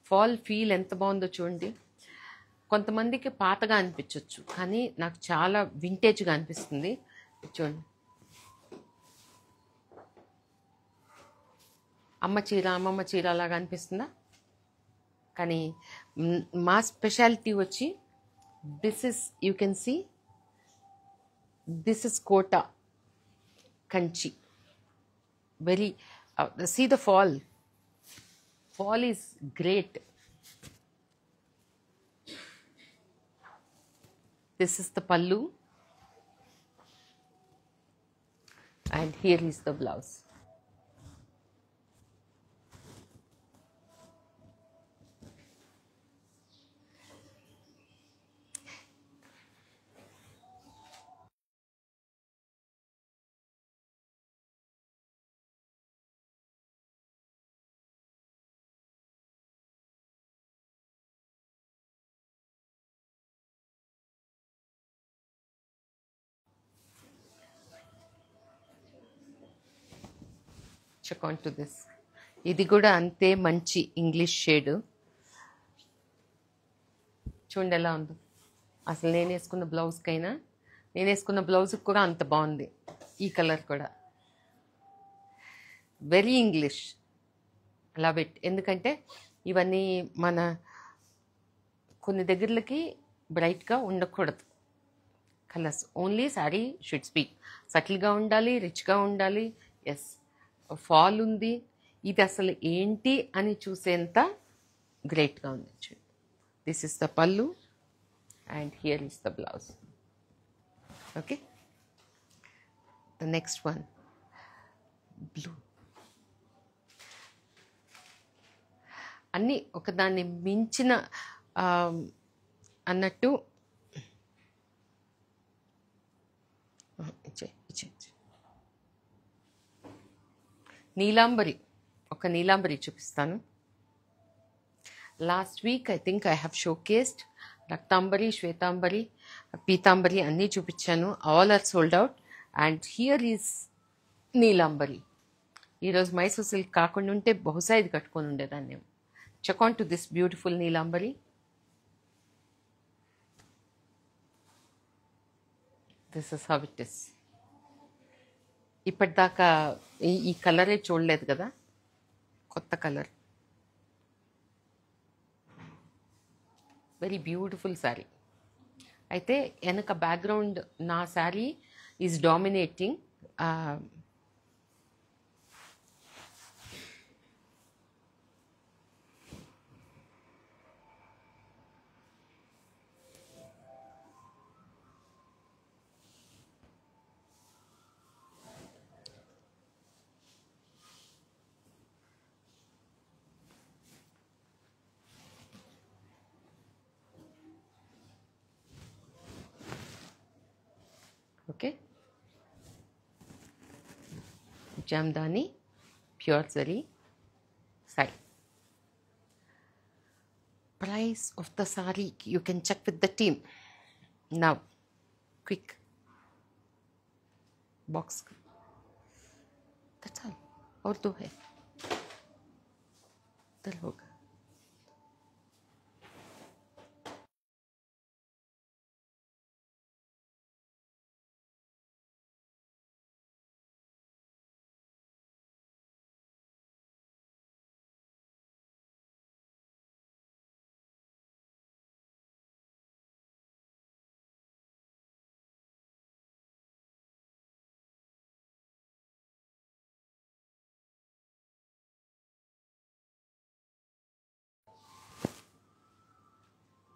fall feel ఎంత బాగుందో చూడండి. కొంతమందికి పాతగా అనిపించవచ్చు, కానీ నాకు చాలా వింటేజ్గా అనిపిస్తుంది. చూడండి, అమ్మమ్మ చీర అలాగా అనిపిస్తుందా? కానీ మా స్పెషాలిటీ వచ్చి this is, you can see, this is Kota Kanchi. Very see the fall is great. This is the pallu, and here is the blouse. Check on to this. ఇది కూడా అంతే మంచి ఇంగ్లీష్ షేడ్. చూడండి ఎలా ఉందో. అసలు నేను వేసుకున్న బ్లౌజ్కైనా, నేను వేసుకున్న బ్లౌజ్కి కూడా అంత బాగుంది. ఈ కలర్ కూడా వెరీ ఇంగ్లీష్. Love it. ఎందుకంటే ఇవన్నీ మన కొన్ని దగ్గరలకి బ్రైట్గా ఉండకూడదు colours. Only sari should speak. సటిల్గా ఉండాలి, రిచ్గా ఉండాలి. ఎస్, ఫాల్ ఉంది. ఇది అసలు ఏంటి అని చూసేంత గ్రేట్గా ఉంది. చూడండి, this is the pallu and here is the blouse. Okay, the next one blue. అన్నీ ఒకదాన్ని మించిన అన్నట్టు నీలాంబరి, ఒక నీలాంబరి చూపిస్తాను. Last week I think I have showcased Raktambari, Shwetambari, Pitambari అన్నీ చూపించాను. All are sold out. And here is Neelambari. ఈరోజు మైసూర్ సిల్క్ కాకుండా ఉంటే బహుశా ఇది కట్టుకొని ఉండేదాన్ని. Check on to this beautiful Neelambari. This is how it is. ఇప్పటిదాకా ఈ కలరే చూడలేదు కదా, కొత్త కలర్. Very beautiful sari. అయితే వెనక బ్యాక్గ్రౌండ్ నా sari is dominating. Okay, Jamdani pure zari sorry. Price of the sari you can check with the team now. Quick box, that's all. और दो है तो होगा.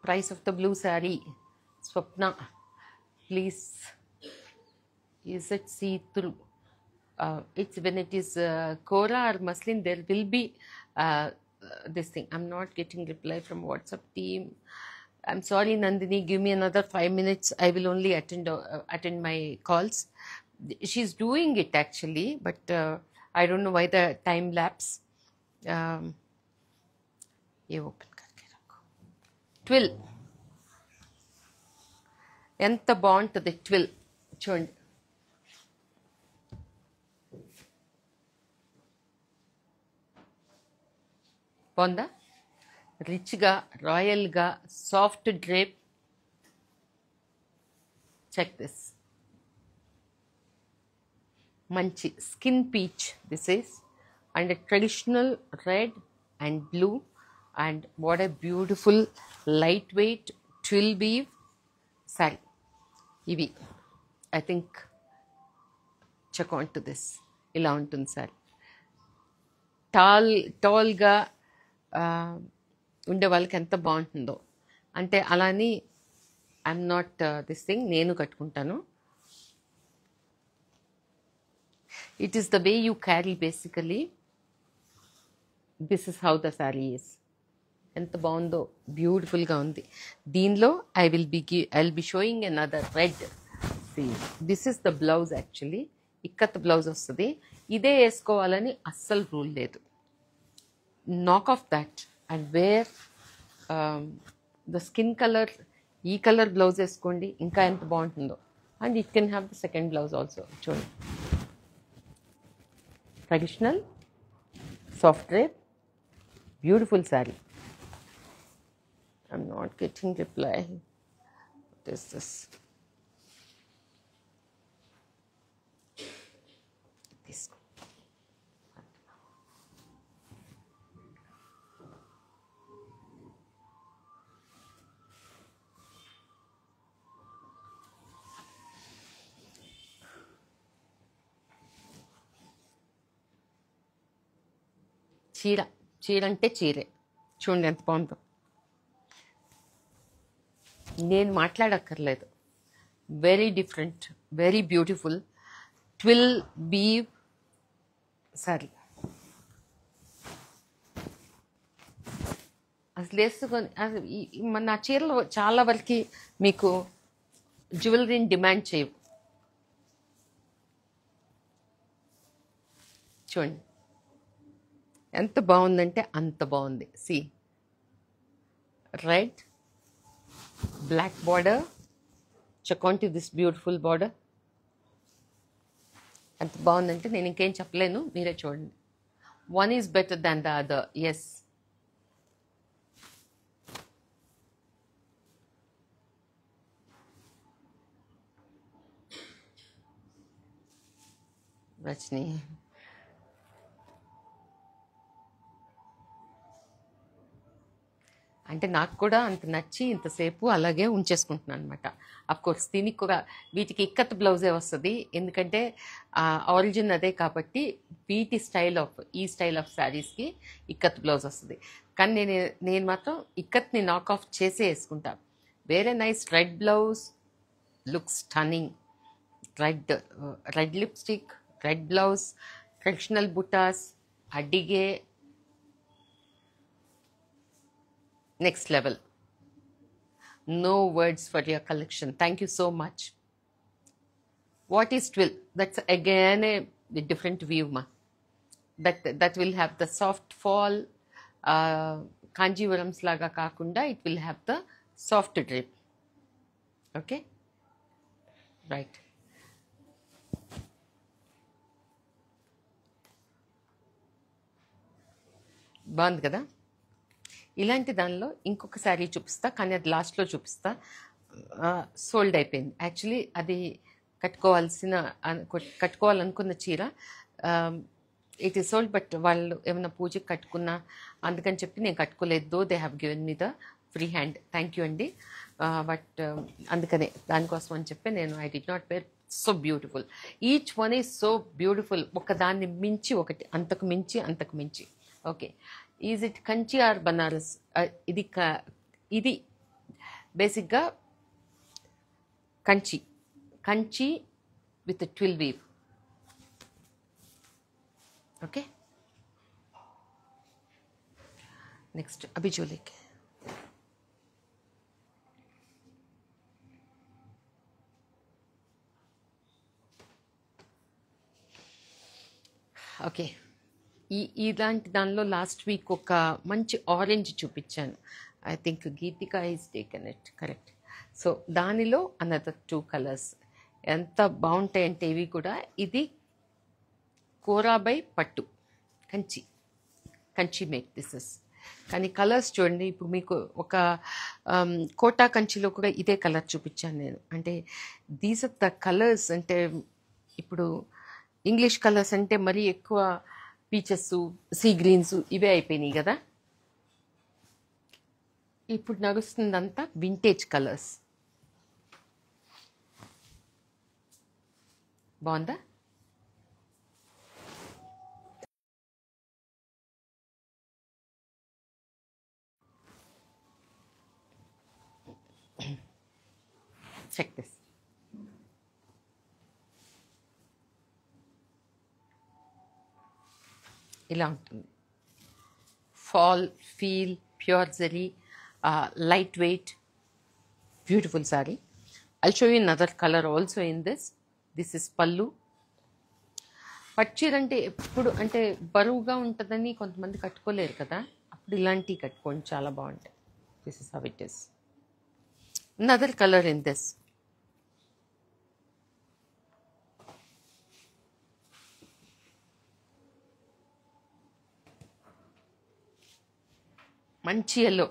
Price of the blue saree, Swapna, please. Is it see-through? It's when it is Kora or muslin, there will be this thing. I'm not getting reply from WhatsApp team. I'm sorry, Nandini. Give me another 5 minutes. I will only attend my calls. She's doing it actually, but I don't know why the time lapse. ये open करके रखो. Twill. ఎంత బాగుంటుంది twill. చూడండి, బాగుందా? రిచ్గా, రాయల్గా, soft drape. Check this. మంచి skin peach this is, and traditional red and blue, and what a beautiful light weight twill weave sari. ఇవి I think check on to this. ఇలా ఉంటుంది సారీ. టాల్గా ఉండే వాళ్ళకి ఎంత బాగుంటుందో. అంటే అలాని ఐఎమ్ నాట్ దిస్ థింగ్, నేను కట్టుకుంటాను. It is the way you carry basically. This is how the sari is. ఎంత బాగుందో, బ్యూటిఫుల్గా ఉంది. దీనిలో I will be showing another red. This is the blouse. Actually ikat blouse వస్తుంది. ఇదే వేసుకోవాలని అస్సలు రూల్ లేదు. Knock off that and wear the skin colour, ఈ కలర్ బ్లౌజ్ వేసుకోండి, ఇంకా ఎంత బాగుంటుందో. And it can have the second blouse also. చూడండి, traditional soft drape, beautiful sari. I'm not getting reply. What is this? This. చీర, చీర అంటే చీరే. చూడండి ఎంత బాగుందో. నేను మాట్లాడక్కర్లేదు. Very different, very beautiful. Twill weave sari. అసలు వేసుకొని మన చీరలు చాలా వరకు మీకు జ్యువెలరీని డిమాండ్ చేయవు. చూడండి ఎంత బాగుందంటే అంత బాగుంది. See, red black border, check onto this beautiful border. అంత బాగుందంటే నేను ఇంకేం చెప్పలేను, మీరే చూడండి. One is better than the other. Yes, Rajani అంటే నాకు కూడా అంత నచ్చి ఇంతసేపు అలాగే ఉంచేసుకుంటున్నాను అనమాట. అఫ్కోర్స్ దీనికి కూడా వీటికి ఇక్కత్ బ్లౌజే వస్తుంది, ఎందుకంటే ఆరిజిన్ అదే కాబట్టి. వీటి ఈ స్టైల్ ఆఫ్ శారీస్కి ఇక్కత్ బ్లౌజ్ వస్తుంది. కానీ నేను మాత్రం ఇక్కత్ని నాక్ ఆఫ్ చేసే వేసుకుంటా. వేరే nice red blouse, looks stunning. Red lipstick, red blouse, traditional butas, అడ్డిగే, next level. No words for your collection. Thank you so much. What is twill? That's again a different view, ma. That will have the soft fall, kanjivarams laga kakunda. It will have the soft drape. Okay, right. బాగుంది కదా. ఇలాంటి దానిలో ఇంకొక శారీ చూపిస్తా, కానీ అది లాస్ట్లో చూపిస్తా. సోల్డ్ అయిపోయింది. యాక్చువల్లీ అది కట్టుకోవాలనుకున్న చీర ఇట్ ఈస్ సోల్డ్. బట్ వాళ్ళు ఏమైనా పూజకి కట్టుకున్నా అందుకని చెప్పి నేను కట్టుకోలేదు. Though they have given me the free hand. Thank you అండి. బట్ అందుకనే దానికోసం అని చెప్పి నేను I did not wear. So beautiful, each one is so beautiful. ఒకదాన్ని మించి ఒకటి, అంతకు మించి. Okay, is it Kanchi or Banaras? ఇది బేసిక్గా Kanchi with twill weave. Okay, next అభిజోలిక్. ఓకే, ఇలాంటి దానిలో లాస్ట్ వీక్ ఒక మంచి ఆరెంజ్ చూపించాను. I think Geetika is taken it, correct. So దానిలో అనదర్ 2 కలర్స్ ఎంత బాగుంటాయంటే ఇవి కూడా. ఇది కోరాబై పట్టు, కంచి మేక్ దిస్. కానీ కలర్స్ చూడండి. ఇప్పుడు మీకు ఒక కోటా కంచిలో కూడా ఇదే కలర్ చూపించాను నేను. అంటే దీస్ ఆర్ ద కలర్స్. అంటే ఇప్పుడు ఇంగ్లీష్ కలర్స్ అంటే మరీ ఎక్కువ పీచెస్, సీ గ్రీన్స్ ఇవే అయిపోయినాయి కదా. ఇప్పుడు నడుస్తుందంతా వింటేజ్ కలర్స్. బాగుందా? Check this. ఇలా ఉంటుంది. Fall feel, pure zari, light weight, beautiful sari. I'll show you another color also in this. This is pallu. పట్టుచీర అంటే ఎప్పుడు అంటే బరువుగా ఉంటుందని కొంతమంది కట్టుకోలేరు కదా, అప్పుడు ఇలాంటివి కట్టుకోండి, చాలా బాగుంటాయి. This is how it is. Another colour in this. మంచి ఎల్లో,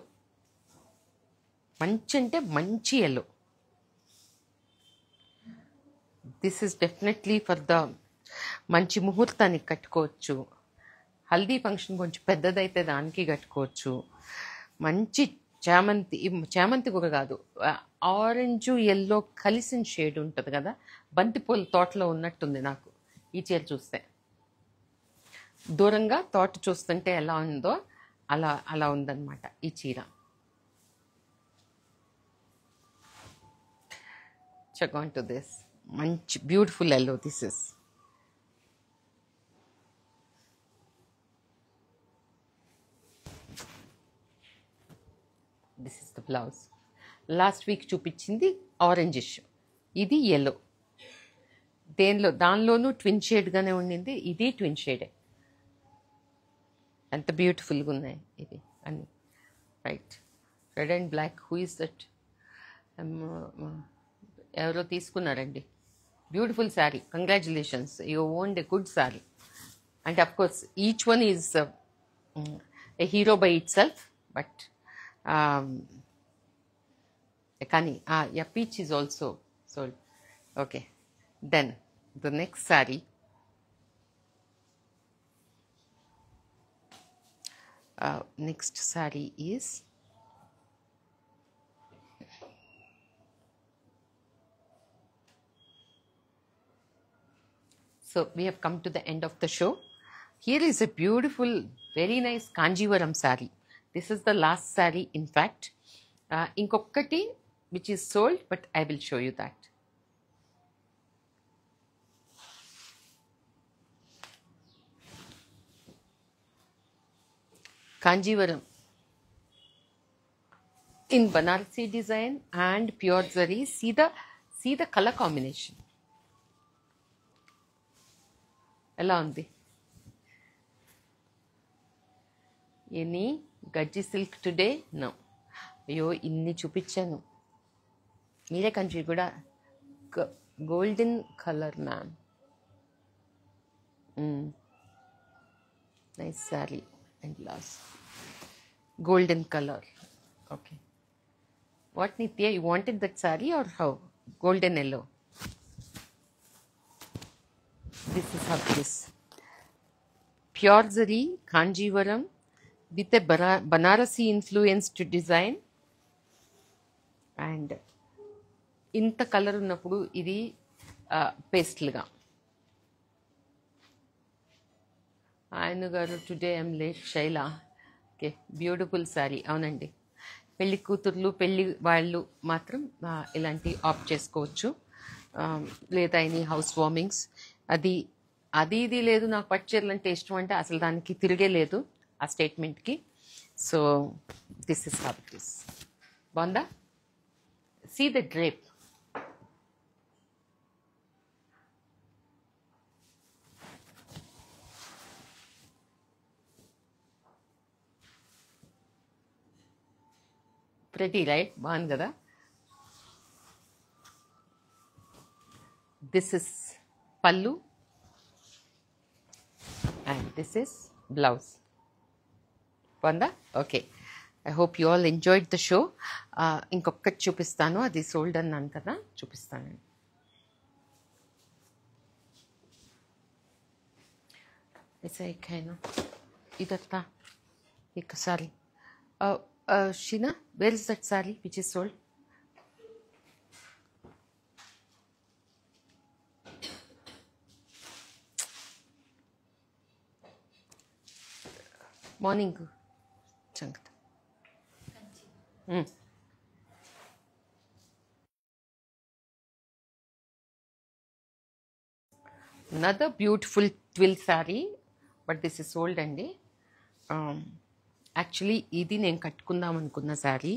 మంచి అంటే మంచి yellow. This is definitely for the మంచి ముహూర్తానికి కట్టుకోవచ్చు. హల్దీ ఫంక్షన్ కొంచెం పెద్దదైతే దానికి కట్టుకోవచ్చు. మంచి చామంతి కూడా కాదు, ఆరెంజ్ ఎల్లో కలిసిన షేడ్ ఉంటుంది కదా, బంతిపూల తోటలో ఉన్నట్టుంది నాకు ఈ చీర చూస్తే. దూరంగా తోట చూస్తుంటే ఎలా ఉందో అలా అలా ఉందన్నమాట ఈ చీర. Check on to this. మంచి beautiful yellow this is. This is the blouse. Last week చూపించింది ఆరెంజిష్, ఇది ఎల్లో. దానిలోనూ ట్విన్ షేడ్గానే ఉండింది, ఇది ట్విన్ షేడే. ఎంత బ్యూటిఫుల్గా ఉన్నాయి ఇవి అన్నీ. Right, red and black. Who is that? ఎవరో తీసుకున్నారండి. Beautiful sari, congratulations, you owned a good sari. And of course each one is a hero by itself, but కానీ peach is also sold. Okay, then the next sari. Next saree is so we have come to the end of the show. Here is a beautiful, very nice Kanjivaram saree. This is the last saree in fact. Inkokkati which is sold, but I will show you that. Kanjivaram in Banarasi design and pure zari. See the color combination. ఎలా ఉంది? Any గజ్జి silk today? No. అయ్యో ఇన్ని చూపించాను, మీరే కంచి కూడా. Golden colour ma'am, nice sari and blouse. Golden color. Okay. What, Nitya, you wanted that saree or how? Golden yellow. This is how it is. Pure zari, Kanjivaram with a Banarasi influenced design. And ఇంత colour ఉన్నప్పుడు ఇది పేస్ట్లుగా. ఆయన గారు today I'm late Shaila. Okay, beautiful sari. అవునండి, పెళ్లి కూతుర్లు పెళ్లి వాళ్ళు మాత్రం ఇలాంటి ఆప్ట్ చేసుకోవచ్చు, లేదా ఎనీ హౌస్ వార్మింగ్స్. ఇది లేదు నాకు పట్టు చీరలు అంటే ఇష్టం అంటే అసలు దానికి తిరిగే లేదు ఆ స్టేట్మెంట్కి. So this is how it is. బాగుందా? See the drape. Pretty right? బాగుంది కదా? This is pallu and this is blouse. బాగుందా? Okay, I hope you all enjoyed the show. ఇంకొకటి చూపిస్తాను, అది సోల్డ్ అన్నాను కదా, చూపిస్తానండి. ఇదత్తా ఇక sari. Sheena, where is that saree which is sold? Morning. Changta. another beautiful twill saree, but this is sold అండి. యాక్చువల్లీ ఇది నేను కట్టుకుందాం అనుకున్న శారీ.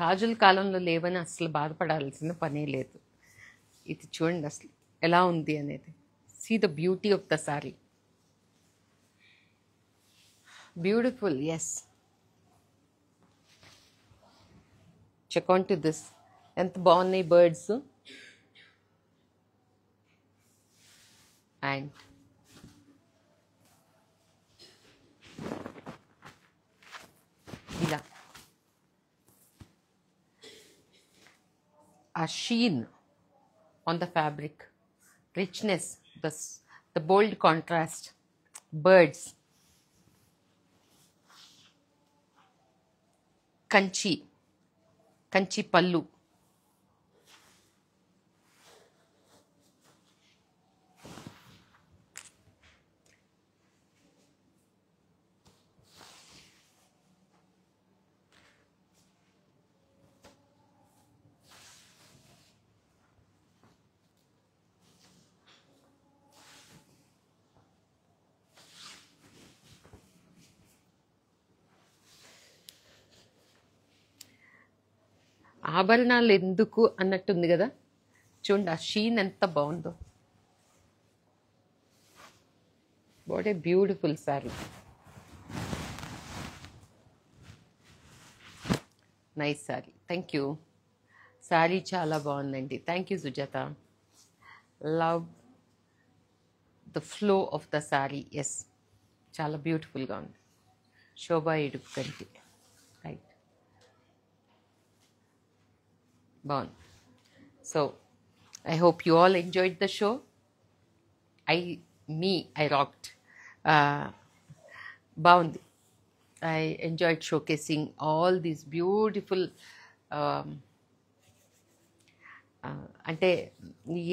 రాజుల కాలంలో లేవని అసలు బాధపడాల్సిన పనే లేదు. ఇది చూడండి అసలు ఎలా ఉంది అనేది. See the beauty of the sari. Beautiful. Yes, check on to this. ఎంత బాగున్నాయి బర్డ్స్. అండ్ ఇలా a sheen on the fabric, richness, the bold contrast, birds, kanchi pallu, ఆభరణాలు ఎందుకు అన్నట్టుంది కదా. చూడండి ఆ షీన్ ఎంత బాగుందో. What a beautiful sari. Nice sari. Thank you. Sari చాలా బాగుందండి. Thank you Sujatha. Love the flow of the sari. Yes, చాలా బ్యూటిఫుల్గా ఉంది. శోభా ఇడుపు కంటి. రైట్, బాగుంది. So I hope you all enjoyed the show. I rocked. బాగుంది. I enjoyed showcasing all these beautiful అంటే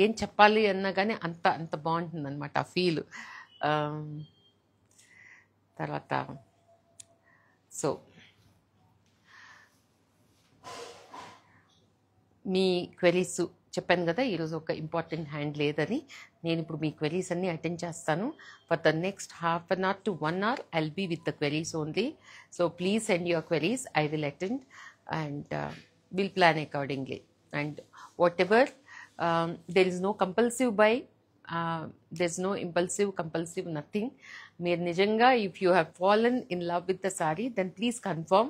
ఏం చెప్పాలి అన్నా కానీ అంత బాగుంటుంది అనమాట ఆ ఫీల్. తర్వాత సో మీ క్వెరీస్ చెప్పాను కదా, ఈరోజు ఒక ఇంపార్టెంట్ హ్యాండ్ లేదని. నేను ఇప్పుడు మీ క్వెరీస్ అన్నీ అటెండ్ చేస్తాను. For the next half an hour to 1 hour I'll be with the queries only. So please send your queries. I will attend and we'll plan accordingly. And whatever, there is no compulsive buy. There's no compulsive nothing. మీరు నిజంగా if you have fallen in love with the saree, then please confirm.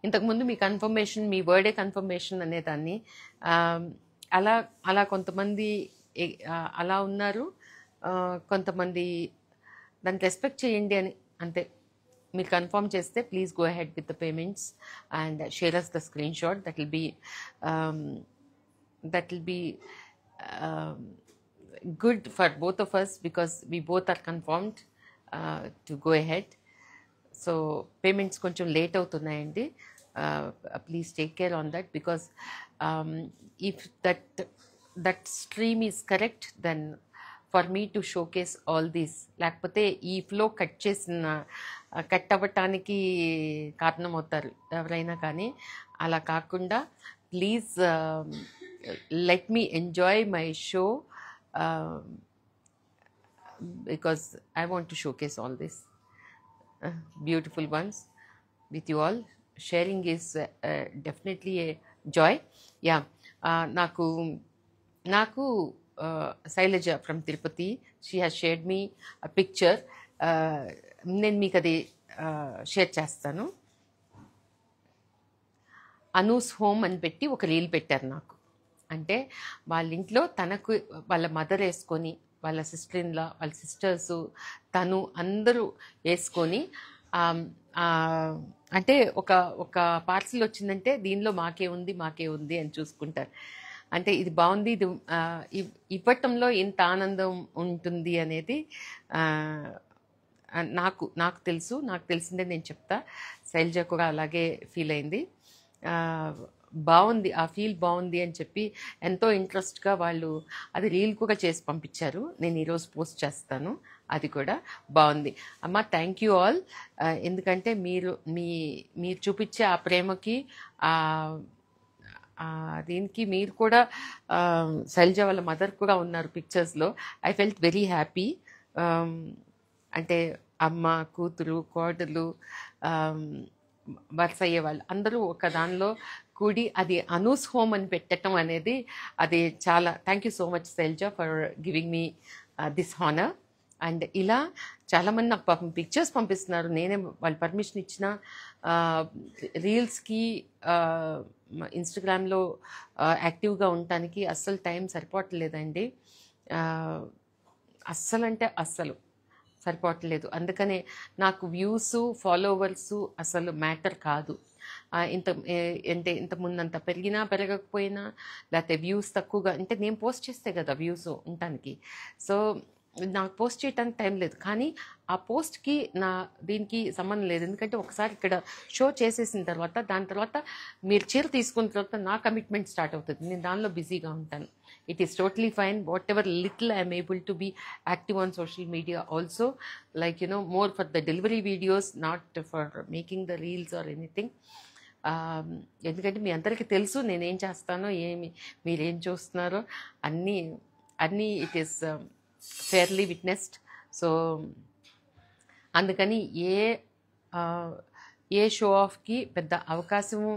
ఇంతకుముందు మీ confirmation, మీ వర్డే confirmation అనేదాన్ని అలా కొంతమంది అలా ఉన్నారు. కొంతమంది దాన్ని రెస్పెక్ట్ చేయండి అని అంతే. మీరు కన్ఫర్మ్ చేస్తే please go ahead with the payments and share us the screenshot. That will be good for both of us because we both are confirmed to go ahead. So payments కొంచెం late అవుతున్నాయండి. Please take care on that because if that stream is correct then for me to showcase all these. లేకపోతే ఈ flow cut అవ్వటానికి కారణమవుతారు ఎవరైనా. కానీ అలా కాకుండా please let me enjoy my show because I want to showcase all this beautiful ones with you all. Sharing is definitely a joy. Yeah, నాకు Sailaja from Tirupati, she has shared me a picture. నేను మీకు అది share చేస్తాను. Anu's home అని పెట్టి ఒక reel పెట్టారు నాకు. అంటే వాళ్ళ ఇంట్లో తనకు వాళ్ళ మదర్ వేసుకొని, వాళ్ళ సిస్టర్-ఇన్-లా, వాళ్ళ సిస్టర్సు, తను అందరూ వేసుకొని, అంటే ఒక పార్సిల్ వచ్చిందంటే దీనిలో మాకే ఉంది అని చూసుకుంటారు. అంటే ఇది బాగుంది, ఇది ఇవ్వటంలో ఇంత ఆనందం ఉంటుంది అనేది నాకు నాకు తెలుసు, నాకు తెలిసిందే నేను చెప్తా. శైలజ కూడా అలాగే ఫీల్ అయింది. బాగుంది, ఆ ఫీల్ బాగుంది అని చెప్పి ఎంతో ఇంట్రెస్ట్గా వాళ్ళు అది రీల్ కూడా చేసి పంపించారు. నేను ఈరోజు పోస్ట్ చేస్తాను, అది కూడా బాగుంది. అమ్మ థ్యాంక్ యూ ఆల్. ఎందుకంటే మీరు చూపించే ఆ ప్రేమకి దీనికి మీరు కూడా శైలజ వాళ్ళ మదర్ కూడా ఉన్నారు పిక్చర్స్లో. I felt very happy. అంటే అమ్మ, కూతురు, కోడలు, వరుస అయ్యే వాళ్ళు అందరూ ఒక దానిలో కూడి అది అనూస్ హోమ్ అని పెట్టడం అనేది అది చాలా thank you so much Shailaja for giving me this honour. And ఇలా చాలామంది నాకు పాపం పిక్చర్స్ పంపిస్తున్నారు. నేనే వాళ్ళు పర్మిషన్ ఇచ్చిన రీల్స్కి ఇన్స్టాగ్రామ్లో యాక్టివ్గా ఉండటానికి అస్సలు టైం సరిపోవట్లేదండి. అస్సలు అంటే అస్సలు సరిపోవట్లేదు. అందుకనే నాకు వ్యూస్, ఫాలోవర్స్ అసలు మ్యాటర్ కాదు. అంటే ఇంతకుముందు అంత పెరిగినా పెరగకపోయినా, లేకపోతే వ్యూస్ తక్కువగా అంటే నేను పోస్ట్ చేస్తే కదా వ్యూస్ ఉండటానికి. సో నాకు పోస్ట్ చేయడానికి టైం లేదు. కానీ ఆ పోస్ట్కి దీనికి సంబంధం లేదు. ఎందుకంటే ఒకసారి ఇక్కడ షో చేసేసిన తర్వాత దాని తర్వాత మీరు చీర తీసుకున్న తర్వాత నా కమిట్మెంట్ స్టార్ట్ అవుతుంది. నేను దానిలో బిజీగా ఉంటాను. It is totally fine. Whatever little I'm able to be active on social media also, like more for the delivery videos, not for making the reels or anything. ఎందుకంటే మీ అందరికీ తెలుసు నేనేం చేస్తానో, మీరేం చూస్తున్నారో అన్నీ it is fairly witnessed. So అందుకని ఏ షో ఆఫ్కి పెద్ద అవకాశము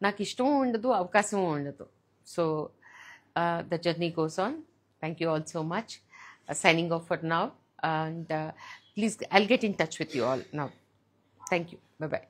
నాకు ఇష్టము ఉండదు, అవకాశము ఉండదు. So the journey goes on. Thank you all so much. Signing off for now, and please I'll get in touch with you all now. Thank you. Bye bye.